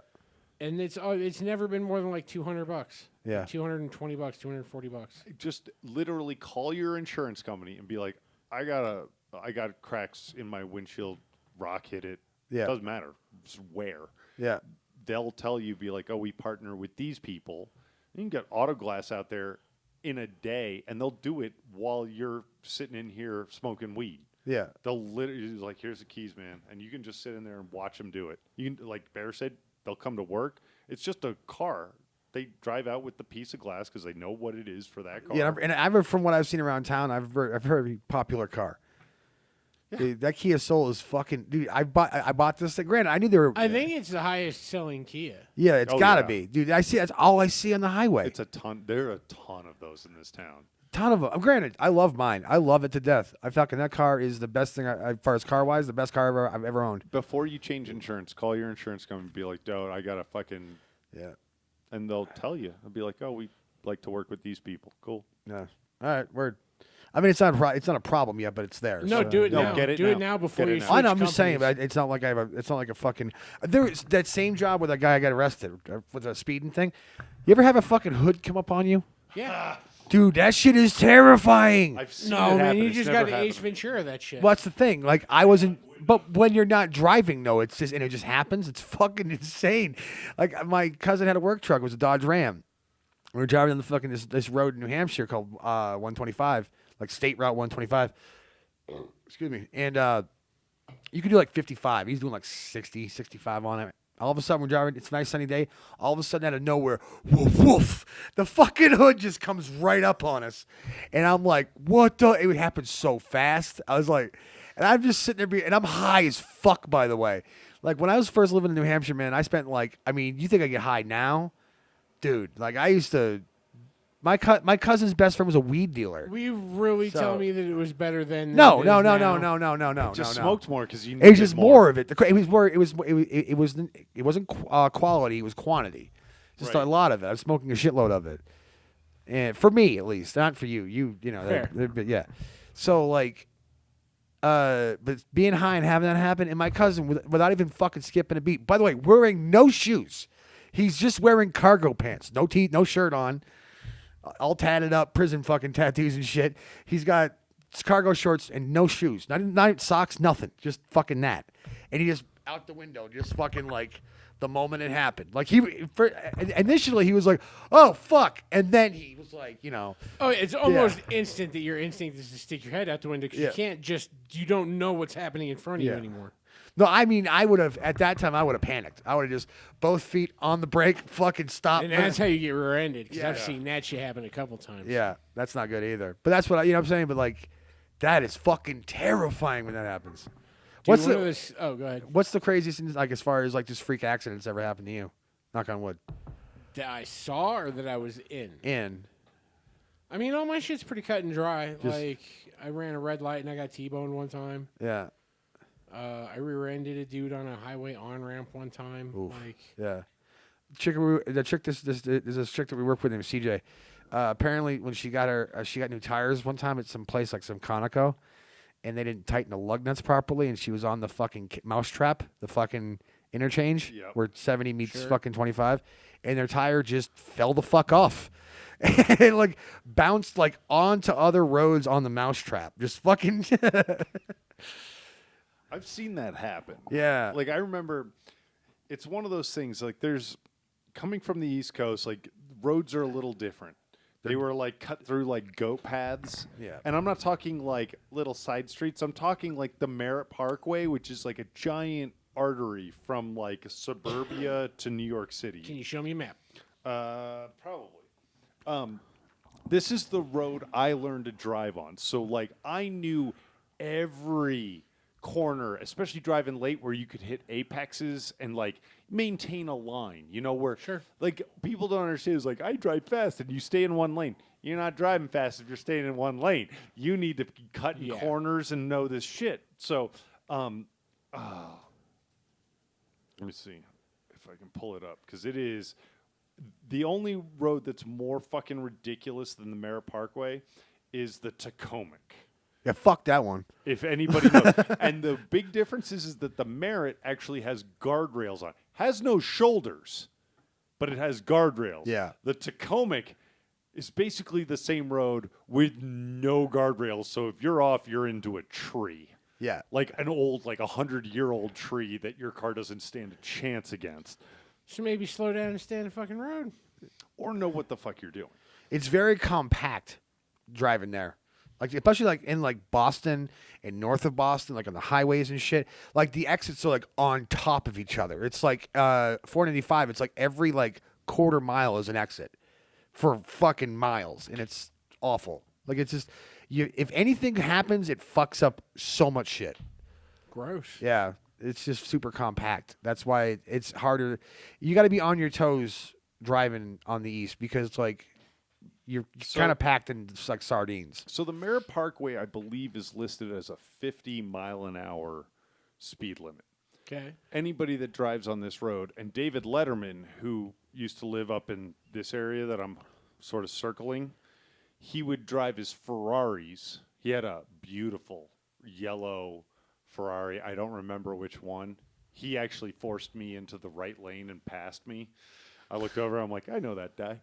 [SPEAKER 5] and it's never been more than like $200.
[SPEAKER 4] Yeah.
[SPEAKER 5] $220, $240.
[SPEAKER 6] just literally call your insurance company and be like, I got cracks in my windshield, rock hit it.
[SPEAKER 4] Yeah.
[SPEAKER 6] Doesn't matter. Just where.
[SPEAKER 4] Yeah.
[SPEAKER 6] They'll tell you, be like, oh, we partner with these people. You can get auto glass out there in a day, and they'll do it while you're sitting in here smoking weed.
[SPEAKER 4] Yeah.
[SPEAKER 6] They'll literally just like, here's the keys, man, and you can just sit in there and watch them do it. You can, like Bear said, they'll come to work. It's just a car. They drive out with the piece of glass because they know what it is for that car.
[SPEAKER 4] Yeah, and I've heard from what I've seen around town, I've heard a popular car. Dude, that Kia Soul is fucking. Dude, I bought this thing. Granted, I knew they were.
[SPEAKER 5] I think it's the highest selling Kia.
[SPEAKER 4] Yeah, it's
[SPEAKER 6] Oh,
[SPEAKER 4] gotta
[SPEAKER 6] yeah.
[SPEAKER 4] be, dude. That's all I see on the highway.
[SPEAKER 6] It's a ton. There are a ton of those in this town.
[SPEAKER 4] Ton of them. Granted, I love mine. I love it to death. I fucking that car is the best thing. As far as car wise, the best car I've ever owned.
[SPEAKER 6] Before you change insurance, call your insurance company and be like, dude, I got a fucking,
[SPEAKER 4] Yeah.
[SPEAKER 6] and they'll tell you. They'll be like, oh, we like to work with these people. Cool.
[SPEAKER 4] Yeah. All right. Word. I mean, it's not a problem yet, but it's there.
[SPEAKER 5] No,
[SPEAKER 4] so-
[SPEAKER 5] do it
[SPEAKER 6] No,
[SPEAKER 5] now.
[SPEAKER 6] get it
[SPEAKER 5] do it
[SPEAKER 6] now.
[SPEAKER 5] now before
[SPEAKER 6] Get it
[SPEAKER 5] you
[SPEAKER 6] now.
[SPEAKER 5] switch
[SPEAKER 4] I know. I'm just saying,
[SPEAKER 5] companies.
[SPEAKER 4] but it's not like it's not like a fucking. There's that same job where that guy got arrested with a speeding thing. You ever have a fucking hood come up on you?
[SPEAKER 5] Yeah.
[SPEAKER 4] Dude, that shit is terrifying.
[SPEAKER 6] I've seen
[SPEAKER 5] No,
[SPEAKER 6] it
[SPEAKER 5] man,
[SPEAKER 6] happen.
[SPEAKER 5] you
[SPEAKER 6] It's
[SPEAKER 5] just
[SPEAKER 6] never
[SPEAKER 5] got to Ace
[SPEAKER 6] happened.
[SPEAKER 5] Ventura that shit.
[SPEAKER 4] Well, that's the thing. Like I wasn't, but when you're not driving, though, it's just and it just happens. It's fucking insane. Like my cousin had a work truck. It was a Dodge Ram. We were driving on the fucking this road in New Hampshire called 125, like State Route 125. Excuse me. And you could do like 55. He's doing like 60, 65 on it. All of a sudden, we're driving. It's a nice sunny day. All of a sudden, out of nowhere, woof, woof, the fucking hood just comes right up on us. And I'm like, what the? It happened so fast. I was like, and I'm just sitting there, and I'm high as fuck, by the way. Like, when I was first living in New Hampshire, man, I spent like, I mean, you think I get high now? Dude, like, I used to, my cousin's best friend was a weed dealer.
[SPEAKER 5] Were you really
[SPEAKER 4] So-
[SPEAKER 5] telling me that it was better then?
[SPEAKER 4] No,
[SPEAKER 5] than
[SPEAKER 4] no,
[SPEAKER 5] it
[SPEAKER 4] no,
[SPEAKER 5] is
[SPEAKER 4] no,
[SPEAKER 5] now?
[SPEAKER 4] no.
[SPEAKER 6] Just
[SPEAKER 4] no.
[SPEAKER 6] smoked more because you.
[SPEAKER 4] It was just
[SPEAKER 6] needed
[SPEAKER 4] more of it. It was more. It wasn't quality. It was quantity. Just
[SPEAKER 6] Right.
[SPEAKER 4] a lot of it. I was smoking a shitload of it, and for me at least, not for you. You know.
[SPEAKER 5] Fair.
[SPEAKER 4] But yeah. So like, but being high and having that happen, and my cousin without even fucking skipping a beat. By the way, wearing no shoes. He's just wearing cargo pants, no no shirt on, all tatted up, prison fucking tattoos and shit. He's got cargo shorts and no shoes, not socks, nothing, just fucking that. And he just out the window, just fucking like the moment it happened. Like initially he was like, "Oh fuck," and then he was like,
[SPEAKER 5] Oh, it's almost instant that your instinct is to stick your head out the window because
[SPEAKER 4] Yeah.
[SPEAKER 5] you don't know what's happening in front of you
[SPEAKER 4] Yeah.
[SPEAKER 5] anymore.
[SPEAKER 4] No, I mean, I would have at that time. I would have panicked. I would have just both feet on the brake, fucking stopped.
[SPEAKER 5] And that's how you get rear-ended because
[SPEAKER 4] Yeah.
[SPEAKER 5] I've seen that shit happen a couple times.
[SPEAKER 4] Yeah, that's not good either. But that's what what I'm saying. But like, that is fucking terrifying when that happens.
[SPEAKER 5] Dude, oh, go ahead.
[SPEAKER 4] What's the craziest, like, as far as like just freak accidents ever happened to you? Knock on wood.
[SPEAKER 5] That I saw or that I was in? I mean, all my shit's pretty cut and dry. Like, I ran a red light and I got T-boned one time.
[SPEAKER 4] Yeah.
[SPEAKER 5] I rear-ended a dude on a highway on-ramp one time.
[SPEAKER 4] Oof.
[SPEAKER 5] Like,
[SPEAKER 4] Yeah. There's this chick that we work with named CJ. Apparently, when she got new tires one time at some place like some Conoco, and they didn't tighten the lug nuts properly, and she was on the fucking mousetrap, the fucking interchange where 70 meets fucking 25, and their tire just fell the fuck off. And like bounced like onto other roads on the mousetrap. Just fucking
[SPEAKER 6] I've seen that happen.
[SPEAKER 4] Yeah.
[SPEAKER 6] Like I remember, it's one of those things. Like there's coming from the East Coast, like roads are a little different. They were like cut through like goat paths.
[SPEAKER 4] Yeah.
[SPEAKER 6] And I'm not talking like little side streets. I'm talking like the Merritt Parkway, which is like a giant artery from like suburbia to New York City.
[SPEAKER 5] can you show me a map?
[SPEAKER 6] Probably. This is the road I learned to drive on. So like I knew every corner, especially driving late where you could hit apexes and like maintain a line, where like people don't understand. It's like I drive fast and you stay in one lane. You're not driving fast if you're staying in one lane. You need to cut in corners and know this shit. So, let me see if I can pull it up because it is the only road that's more fucking ridiculous than the Merritt Parkway is the Tacoma.
[SPEAKER 4] Yeah, fuck that one.
[SPEAKER 6] If anybody knows. And the big difference is that the Merritt actually has guardrails on it. Has no shoulders, but it has guardrails.
[SPEAKER 4] Yeah.
[SPEAKER 6] The Tacoma is basically the same road with no guardrails. So if you're off, you're into a tree.
[SPEAKER 4] Yeah.
[SPEAKER 6] Like an old, like 100-year-old tree that your car doesn't stand a chance against.
[SPEAKER 5] So maybe slow down and stay on the fucking road.
[SPEAKER 6] Or know what the fuck you're doing.
[SPEAKER 4] It's very compact driving there. Like especially like in like Boston and north of Boston, like on the highways and shit. Like the exits are like on top of each other. It's like 495. It's like every like quarter mile is an exit for fucking miles, and it's awful. Like it's just if anything happens, it fucks up so much shit.
[SPEAKER 5] Gross.
[SPEAKER 4] Yeah, it's just super compact. That's why it's harder. You got to be on your toes driving on the east because it's like. You're kind of packed in like sardines.
[SPEAKER 6] So the Merritt Parkway, I believe, is listed as a 50-mile-an-hour speed limit.
[SPEAKER 5] Okay.
[SPEAKER 6] Anybody that drives on this road, and David Letterman, who used to live up in this area that I'm sort of circling, he would drive his Ferraris. He had a beautiful yellow Ferrari. I don't remember which one. He actually forced me into the right lane and passed me. I looked over. I'm like, I know that guy.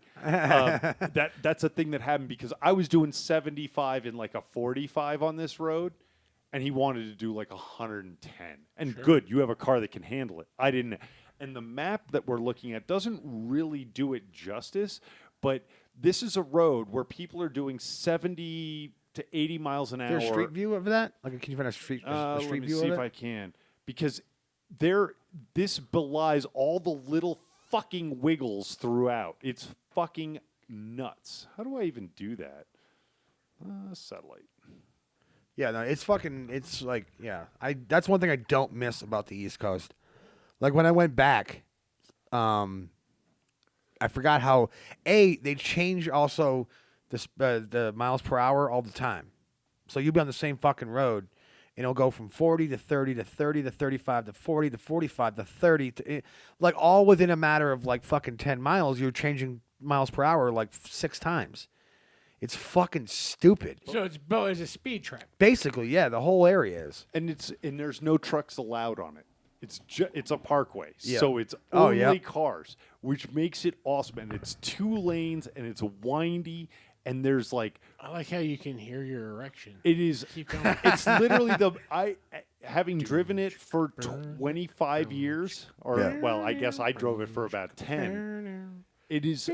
[SPEAKER 6] That's a thing that happened because I was doing 75 in like a 45 on this road, and he wanted to do like 110. And good, you have a car that can handle it. I didn't. And the map that we're looking at doesn't really do it justice, but this is a road where people are doing 70 to 80 miles an hour.
[SPEAKER 4] Is there a street view of that? Like, can you find a street view
[SPEAKER 6] Let me
[SPEAKER 4] of
[SPEAKER 6] see
[SPEAKER 4] it?
[SPEAKER 6] if I can, because this belies all the little fucking wiggles throughout. It's fucking nuts. How do I even do that? Satellite.
[SPEAKER 4] Yeah, no, it's fucking. It's like, yeah. That's one thing I don't miss about the East Coast. Like when I went back, I forgot how they change also the miles per hour all the time. So you'll be on the same fucking road, and it'll go from 40 to 30 to 30 to 35 to 40 to 45 to 30 to like all within a matter of like fucking 10 miles. You're changing miles per hour like 6 times. It's fucking stupid.
[SPEAKER 5] So it's a speed trap.
[SPEAKER 4] Basically, yeah, the whole area is.
[SPEAKER 6] And there's no trucks allowed on it. It's a parkway,
[SPEAKER 4] Yeah.
[SPEAKER 6] so it's
[SPEAKER 4] Oh,
[SPEAKER 6] only
[SPEAKER 4] yeah.
[SPEAKER 6] cars, which makes it awesome. And it's 2 lanes, and it's windy, and there's like
[SPEAKER 5] I like how you can hear your erection.
[SPEAKER 6] it is.
[SPEAKER 5] Keep going.
[SPEAKER 6] It's literally having driven it for 25 years, or
[SPEAKER 4] Yeah.
[SPEAKER 6] well, I guess I drove it for about 10. It is.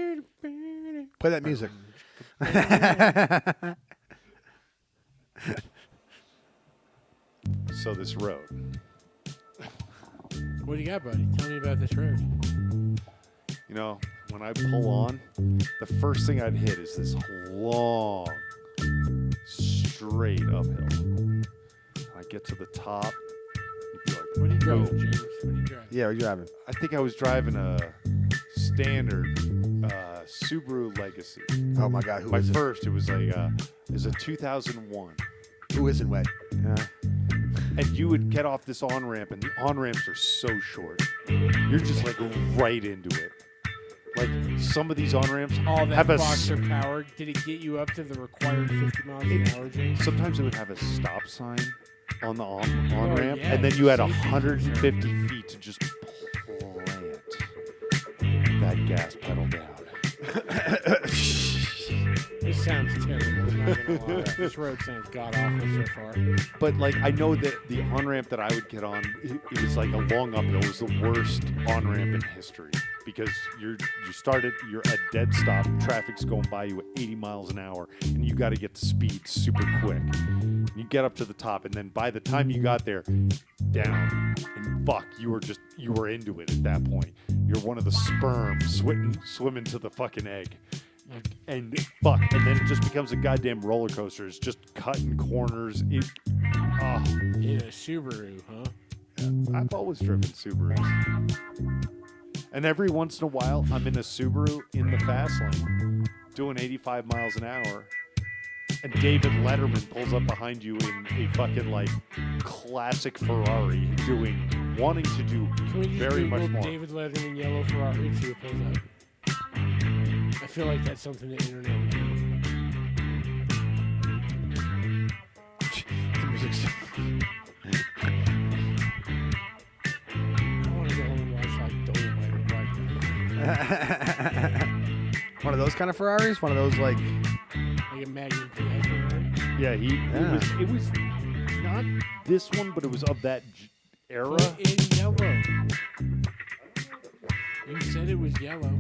[SPEAKER 4] Play that music.
[SPEAKER 6] So this road,
[SPEAKER 5] What do you got, buddy? Tell me about this road.
[SPEAKER 6] you know, when I pull on, the first thing I'd hit is this long, straight uphill. I get to the top, you'd be like,
[SPEAKER 5] What are you driving,
[SPEAKER 6] boom.
[SPEAKER 5] James? What are you driving?
[SPEAKER 4] Yeah, what you having?
[SPEAKER 6] I think I was driving a standard Subaru Legacy.
[SPEAKER 4] Oh my God, who
[SPEAKER 6] My
[SPEAKER 4] is it?
[SPEAKER 6] first, it was like it was a 2001.
[SPEAKER 4] Who isn't wet? Yeah.
[SPEAKER 6] And you would get off this on ramp, and the on ramps are so short. You're just like right into it. Like some of these on ramps
[SPEAKER 5] All that
[SPEAKER 6] have a.
[SPEAKER 5] boxer power. Did it get you up to the required 50 miles an hour, James?
[SPEAKER 6] Sometimes it would have a stop sign on the on
[SPEAKER 5] Oh,
[SPEAKER 6] ramp,
[SPEAKER 5] yeah,
[SPEAKER 6] and then you had
[SPEAKER 5] safety
[SPEAKER 6] 150 feet to just plant that gas pedal down.
[SPEAKER 5] This sounds terrible. I'm not gonna lie. This road sounds god awful so far.
[SPEAKER 6] But like I know that the on ramp that I would get on, it was like a long uphill. It was the worst on ramp in history because you're at dead stop. Traffic's going by you at 80 miles an hour, and you got to get to speed super quick. You get up to the top, and then by the time you got there, down and fuck, you were into it at that point. You're one of the sperm swimming to the fucking egg. And fuck, and then it just becomes a goddamn roller coaster. It's just cutting corners.
[SPEAKER 5] In a Subaru, huh?
[SPEAKER 6] I've always driven Subarus. And every once in a while, I'm in a Subaru in the fast lane, doing 85 miles an hour, and David Letterman pulls up behind you in a fucking like classic Ferrari, wanting to do
[SPEAKER 5] Can we just
[SPEAKER 6] very
[SPEAKER 5] Google
[SPEAKER 6] much more.
[SPEAKER 5] David Letterman yellow Ferrari and see what pulls up? I feel like that's something the internet would do.
[SPEAKER 4] The music's-
[SPEAKER 5] I want to go home and watch like Dolomite or Black
[SPEAKER 4] One of those kind of Ferraris? One of those like
[SPEAKER 5] like a Magnum PI Ferrari.
[SPEAKER 6] Yeah,
[SPEAKER 4] Yeah.
[SPEAKER 6] It was not this one, but it was of that era.
[SPEAKER 5] Put in yellow. You said it was yellow.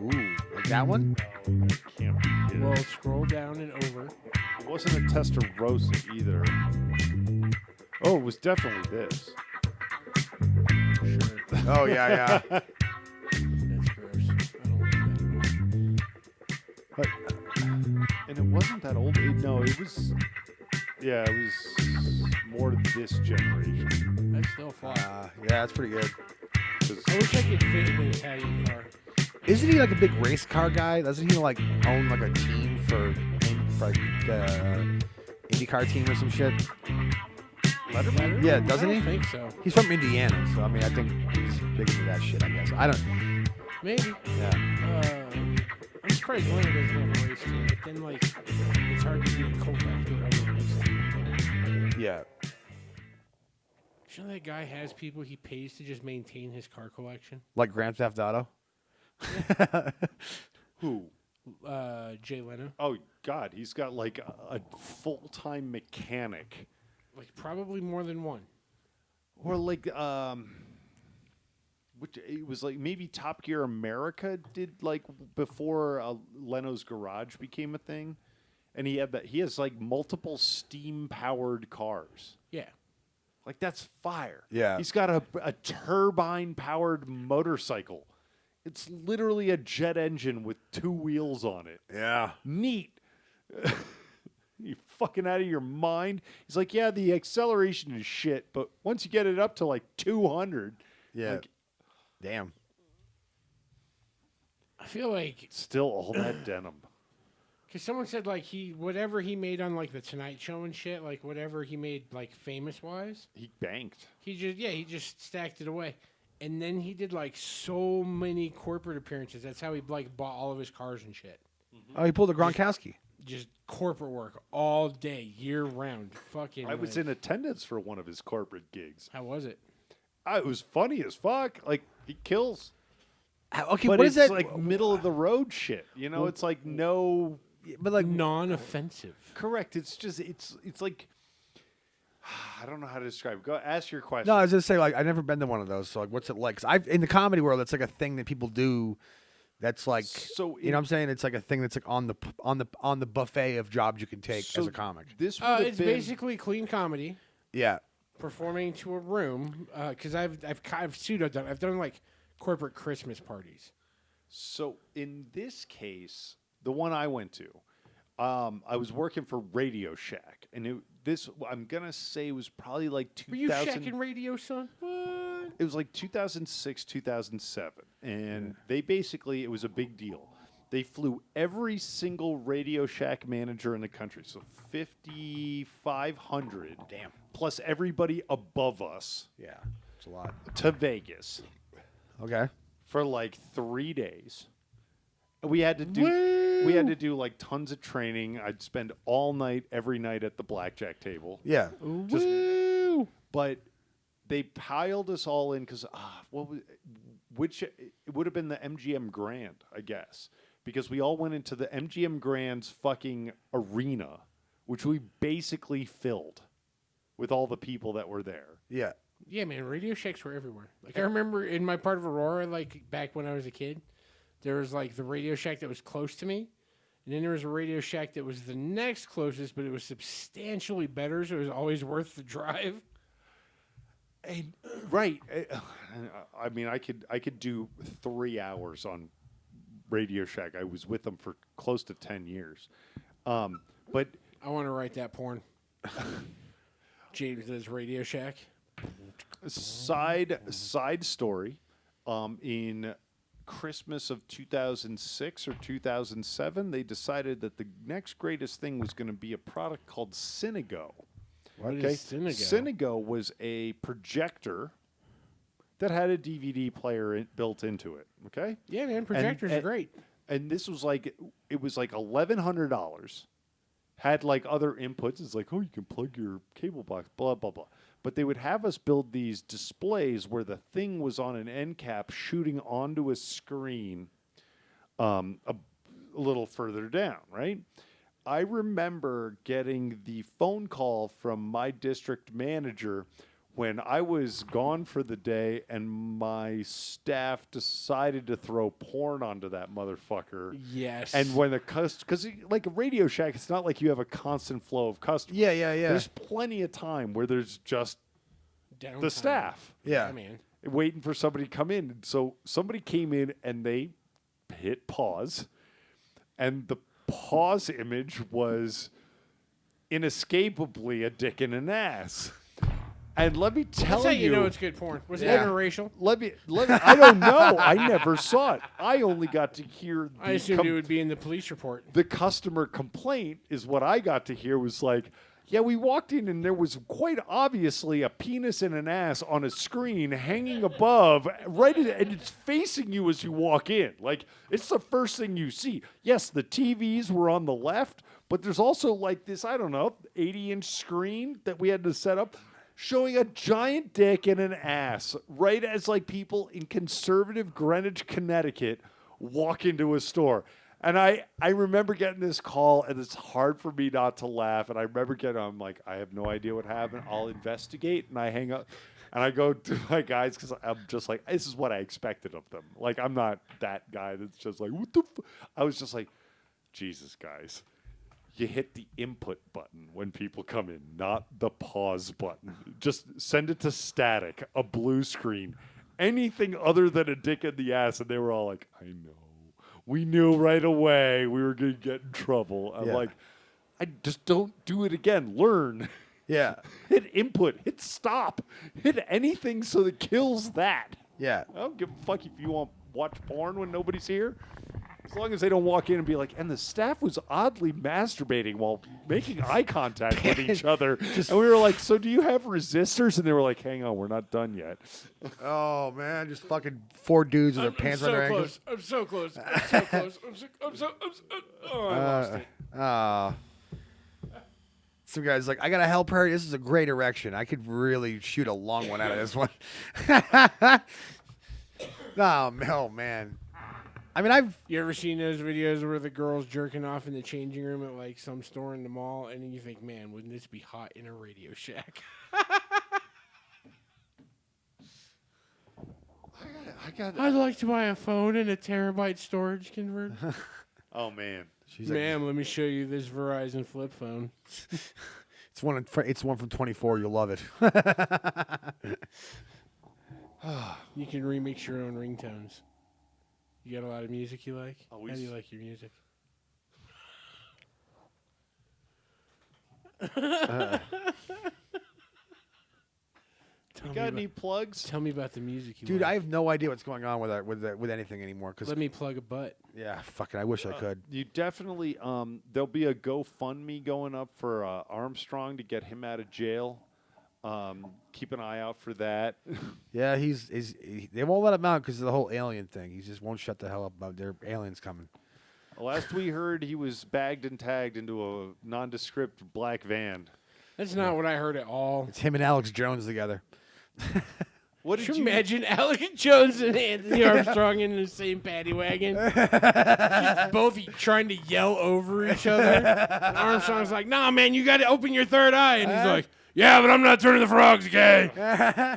[SPEAKER 4] ooh, like that one?
[SPEAKER 6] Can't be it.
[SPEAKER 5] Well, scroll down and over.
[SPEAKER 6] It wasn't a Testarossa either. Oh, it was definitely this.
[SPEAKER 5] Sure.
[SPEAKER 4] Oh yeah, yeah.
[SPEAKER 5] That's gross. I don't want that.
[SPEAKER 6] And it wasn't that old. No, it was. Yeah, it was more this generation.
[SPEAKER 5] That's still fly.
[SPEAKER 4] Yeah, that's pretty good.
[SPEAKER 6] 'Cause
[SPEAKER 5] I wish I could fit in an Italian car.
[SPEAKER 4] Isn't he like a big race car guy? Doesn't he like own like a team for like IndyCar team or some shit?
[SPEAKER 5] Letterman?
[SPEAKER 4] Yeah, doesn't
[SPEAKER 5] I
[SPEAKER 4] he?
[SPEAKER 5] don't think so.
[SPEAKER 4] He's from Indiana, so I mean, I think he's big into that shit. I guess I don't.
[SPEAKER 5] Maybe.
[SPEAKER 4] Yeah.
[SPEAKER 5] I'm surprised Leonard doesn't have a race team, but then like it's hard to be a cult after a race team.
[SPEAKER 4] Yeah.
[SPEAKER 5] You know that guy has people he pays to just maintain his car collection?
[SPEAKER 4] Like Grand Theft Auto.
[SPEAKER 6] who?
[SPEAKER 5] Jay Leno.
[SPEAKER 6] Oh God, he's got like a full-time mechanic,
[SPEAKER 5] Like probably more than one.
[SPEAKER 6] or like which it was like maybe Top Gear America did like before Leno's Garage became a thing, and he has like multiple steam-powered cars.
[SPEAKER 5] Yeah.
[SPEAKER 6] Like that's fire.
[SPEAKER 4] Yeah.
[SPEAKER 6] He's got a turbine-powered motorcycle. It's literally a jet engine with 2 wheels on it.
[SPEAKER 4] Yeah.
[SPEAKER 6] Neat. You fucking out of your mind? He's like, yeah, the acceleration is shit, but once you get it up to like 200,
[SPEAKER 4] Yeah.
[SPEAKER 6] like,
[SPEAKER 4] Damn.
[SPEAKER 5] I feel like
[SPEAKER 6] still all that denim.
[SPEAKER 5] because someone said like whatever he made on like the Tonight Show and shit, like whatever he made like famous wise,
[SPEAKER 6] He banked.
[SPEAKER 5] he just stacked it away. And then he did like so many corporate appearances. That's how he like bought all of his cars and shit.
[SPEAKER 4] Oh, he pulled a Gronkowski.
[SPEAKER 5] Just corporate work all day, year round. Fucking.
[SPEAKER 6] I was in attendance for one of his corporate gigs.
[SPEAKER 5] How was it?
[SPEAKER 6] It was funny as fuck. Like, he kills.
[SPEAKER 4] Okay,
[SPEAKER 6] but
[SPEAKER 4] what
[SPEAKER 6] it's
[SPEAKER 4] is that?
[SPEAKER 6] like middle of the road shit. You know, it's like no.
[SPEAKER 4] But like,
[SPEAKER 5] Non-offensive.
[SPEAKER 6] Correct. It's just it's like I don't know how to describe it. Go ask your question.
[SPEAKER 4] no, I was just saying, like, I've never been to one of those. So, like, what's it like? 'Cause I've in the comedy world, it's like a thing that people do. That's like,
[SPEAKER 6] So
[SPEAKER 4] you know, what I'm saying it's like a thing that's like on the buffet of jobs you can take
[SPEAKER 6] so
[SPEAKER 4] as a comic.
[SPEAKER 6] This would have
[SPEAKER 5] It's
[SPEAKER 6] been
[SPEAKER 5] basically clean comedy
[SPEAKER 4] Yeah,
[SPEAKER 5] performing to a room. Because I've pseudo done. I've done like corporate Christmas parties.
[SPEAKER 6] so in this case, the one I went to, I was working for Radio Shack, and this I'm gonna say was probably like 2000.
[SPEAKER 5] Were you shacking radio, son? What?
[SPEAKER 6] It was like 2006, 2007, and they basically it was a big deal. They flew every single Radio Shack manager in the country, so 5,500,
[SPEAKER 4] damn.
[SPEAKER 6] plus everybody above us
[SPEAKER 4] Yeah, it's a lot.
[SPEAKER 6] to Vegas
[SPEAKER 4] Okay.
[SPEAKER 6] for like 3 days. We had to do like tons of training. I'd spend all night, every night at the blackjack table.
[SPEAKER 4] Yeah.
[SPEAKER 6] Just, but they piled us all in because which it would have been the MGM Grand, I guess, because we all went into the MGM Grand's fucking arena, which we basically filled with all the people that were there.
[SPEAKER 4] Yeah.
[SPEAKER 5] Yeah, man, Radio Shacks were everywhere. Like I remember in my part of Aurora, like back when I was a kid, there was like the Radio Shack that was close to me, and then there was a Radio Shack that was the next closest, but it was substantially better, so it was always worth the drive.
[SPEAKER 6] And, right. I mean, I could do 3 hours on Radio Shack. I was with them for close to 10 years. But
[SPEAKER 5] I want to write that porn. James does Radio Shack.
[SPEAKER 6] side story, in Christmas of 2006 or 2007, they decided that the next greatest thing was going to be a product called Cinego.
[SPEAKER 5] What is Cinego?
[SPEAKER 6] Cinego was a projector that had a DVD player built into it. Okay.
[SPEAKER 5] Yeah, man, projectors are great.
[SPEAKER 6] And this was like it was like $1,100. Had like other inputs. It's like, oh, you can plug your cable box, blah blah blah. But they would have us build these displays where the thing was on an end cap shooting onto a screen, a little further down, right? I remember getting the phone call from my district manager when I was gone for the day and my staff decided to throw porn onto that motherfucker.
[SPEAKER 5] Yes.
[SPEAKER 6] And when the because like a Radio Shack, it's not like you have a constant flow of customers.
[SPEAKER 4] Yeah, yeah, yeah.
[SPEAKER 6] There's plenty of time where there's just
[SPEAKER 5] Downtime.
[SPEAKER 6] the staff
[SPEAKER 4] Yeah.
[SPEAKER 5] man.
[SPEAKER 6] waiting for somebody to come in. So somebody came in and they hit pause, and the pause image was inescapably a dick and an ass. And let me tell
[SPEAKER 5] That's how you know it's good porn. Was
[SPEAKER 4] Yeah.
[SPEAKER 5] it interracial?
[SPEAKER 6] Let me. I don't know. I never saw it. I only got to hear.
[SPEAKER 5] I assumed it would be in the police report.
[SPEAKER 6] The customer complaint is what I got to hear was like, yeah, we walked in and there was quite obviously a penis and an ass on a screen hanging above, right, and it's facing you as you walk in. Like, it's the first thing you see. Yes, the TVs were on the left, but there's also like this, I don't know, 80-inch screen that we had to set up showing a giant dick and an ass, right as like people in conservative Greenwich, Connecticut walk into a store. And I remember getting this call, and it's hard for me not to laugh. And I remember I'm like, I have no idea what happened. I'll investigate. And I hang up, and I go to my guys because I'm just like, this is what I expected of them. Like, I'm not that guy that's just like, what the I was just like, Jesus, guys. You hit the input button when people come in, not the pause button. Just send it to static, a blue screen, anything other than a dick in the ass. And they were all like, I know. We knew right away we were going to get in trouble. I'm like, I just don't do it again. Learn.
[SPEAKER 4] Yeah.
[SPEAKER 6] Hit input. Hit stop. Hit anything so that kills that.
[SPEAKER 4] Yeah.
[SPEAKER 6] I don't give a fuck if you want to watch porn when nobody's here. As long as they don't walk in and be like, and the staff was oddly masturbating while making eye contact with each other. And we were like, so do you have resistors? And they were like, hang on, we're not done yet.
[SPEAKER 4] Oh man, just fucking four dudes with their pants on their ankles.
[SPEAKER 5] I'm so close. I'm so close. Oh, I lost it.
[SPEAKER 4] Some guy's like, I gotta help her. This is a great erection. I could really shoot a long one out of this one. Oh man. I mean, I've
[SPEAKER 5] You ever seen those videos where the girl's jerking off in the changing room at like some store in the mall, and then you think, man, wouldn't this be hot in a Radio Shack? I'd like to buy a phone and a terabyte storage converter.
[SPEAKER 6] Oh man.
[SPEAKER 4] she's like,
[SPEAKER 5] Ma'am, let me show you this Verizon flip phone.
[SPEAKER 4] it's one from 24. You'll love it.
[SPEAKER 5] You can remix your own ringtones. You got a lot of music you like?
[SPEAKER 6] Oh,
[SPEAKER 5] How do you like your music?
[SPEAKER 6] You got any plugs?
[SPEAKER 5] Tell me about the music you
[SPEAKER 4] Dude,
[SPEAKER 5] like.
[SPEAKER 4] I have no idea what's going on with anything anymore. Cause
[SPEAKER 5] Let me plug a butt.
[SPEAKER 4] yeah, fucking, I wish I could.
[SPEAKER 6] You definitely there'll be a GoFundMe going up for Armstrong to get him out of jail. Keep an eye out for that.
[SPEAKER 4] Yeah, they won't let him out because of the whole alien thing. He just won't shut the hell up about their aliens coming.
[SPEAKER 6] Last we heard, he was bagged and tagged into a nondescript black van.
[SPEAKER 5] That's not what I heard at all.
[SPEAKER 4] It's him and Alex Jones together.
[SPEAKER 6] What
[SPEAKER 5] Could
[SPEAKER 6] did
[SPEAKER 5] you
[SPEAKER 6] you
[SPEAKER 5] imagine Alex Jones and Anthony Armstrong in the same paddy wagon? Just both trying to yell over each other. And Armstrong's like, nah, man, you got to open your third eye. And he's like, yeah, but I'm not turning the frogs gay.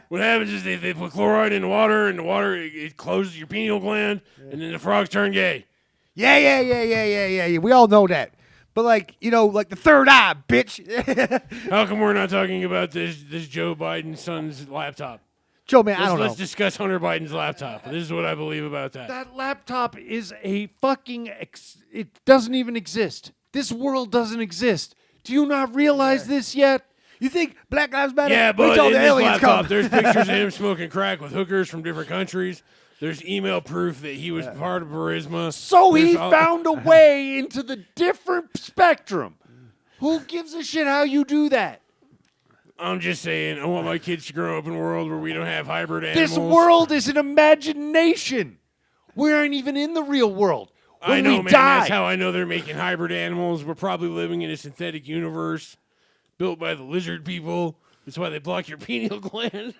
[SPEAKER 5] What happens is they put chloride in the water, and the water, it closes your pineal gland, and then the frogs turn gay.
[SPEAKER 4] Yeah. We all know that. But like the third eye, bitch.
[SPEAKER 5] How come we're not talking about this Joe Biden's son's laptop?
[SPEAKER 4] Joe, man, I don't know.
[SPEAKER 5] Let's discuss Hunter Biden's laptop. This is what I believe about that.
[SPEAKER 6] That laptop is a fucking. It doesn't even exist. This world doesn't exist. Do you not realize this yet?
[SPEAKER 4] You think Black Lives Matter?
[SPEAKER 5] Yeah,
[SPEAKER 4] Wait
[SPEAKER 5] but
[SPEAKER 4] till
[SPEAKER 5] in
[SPEAKER 4] the
[SPEAKER 5] this
[SPEAKER 4] aliens
[SPEAKER 5] laptop,
[SPEAKER 4] come.
[SPEAKER 5] there's pictures of him smoking crack with hookers from different countries. There's email proof that he was part of Burisma.
[SPEAKER 6] So he
[SPEAKER 5] There's all-
[SPEAKER 6] found a way into the different spectrum. Who gives a shit how you do that?
[SPEAKER 5] I'm just saying, I want my kids to grow up in a world where we don't have hybrid animals.
[SPEAKER 6] This world is an imagination. We aren't even in the real world. When
[SPEAKER 5] I know,
[SPEAKER 6] we
[SPEAKER 5] man.
[SPEAKER 6] die,
[SPEAKER 5] That's how I know they're making hybrid animals. We're probably living in a synthetic universe built by the lizard people. That's why they block your pineal gland.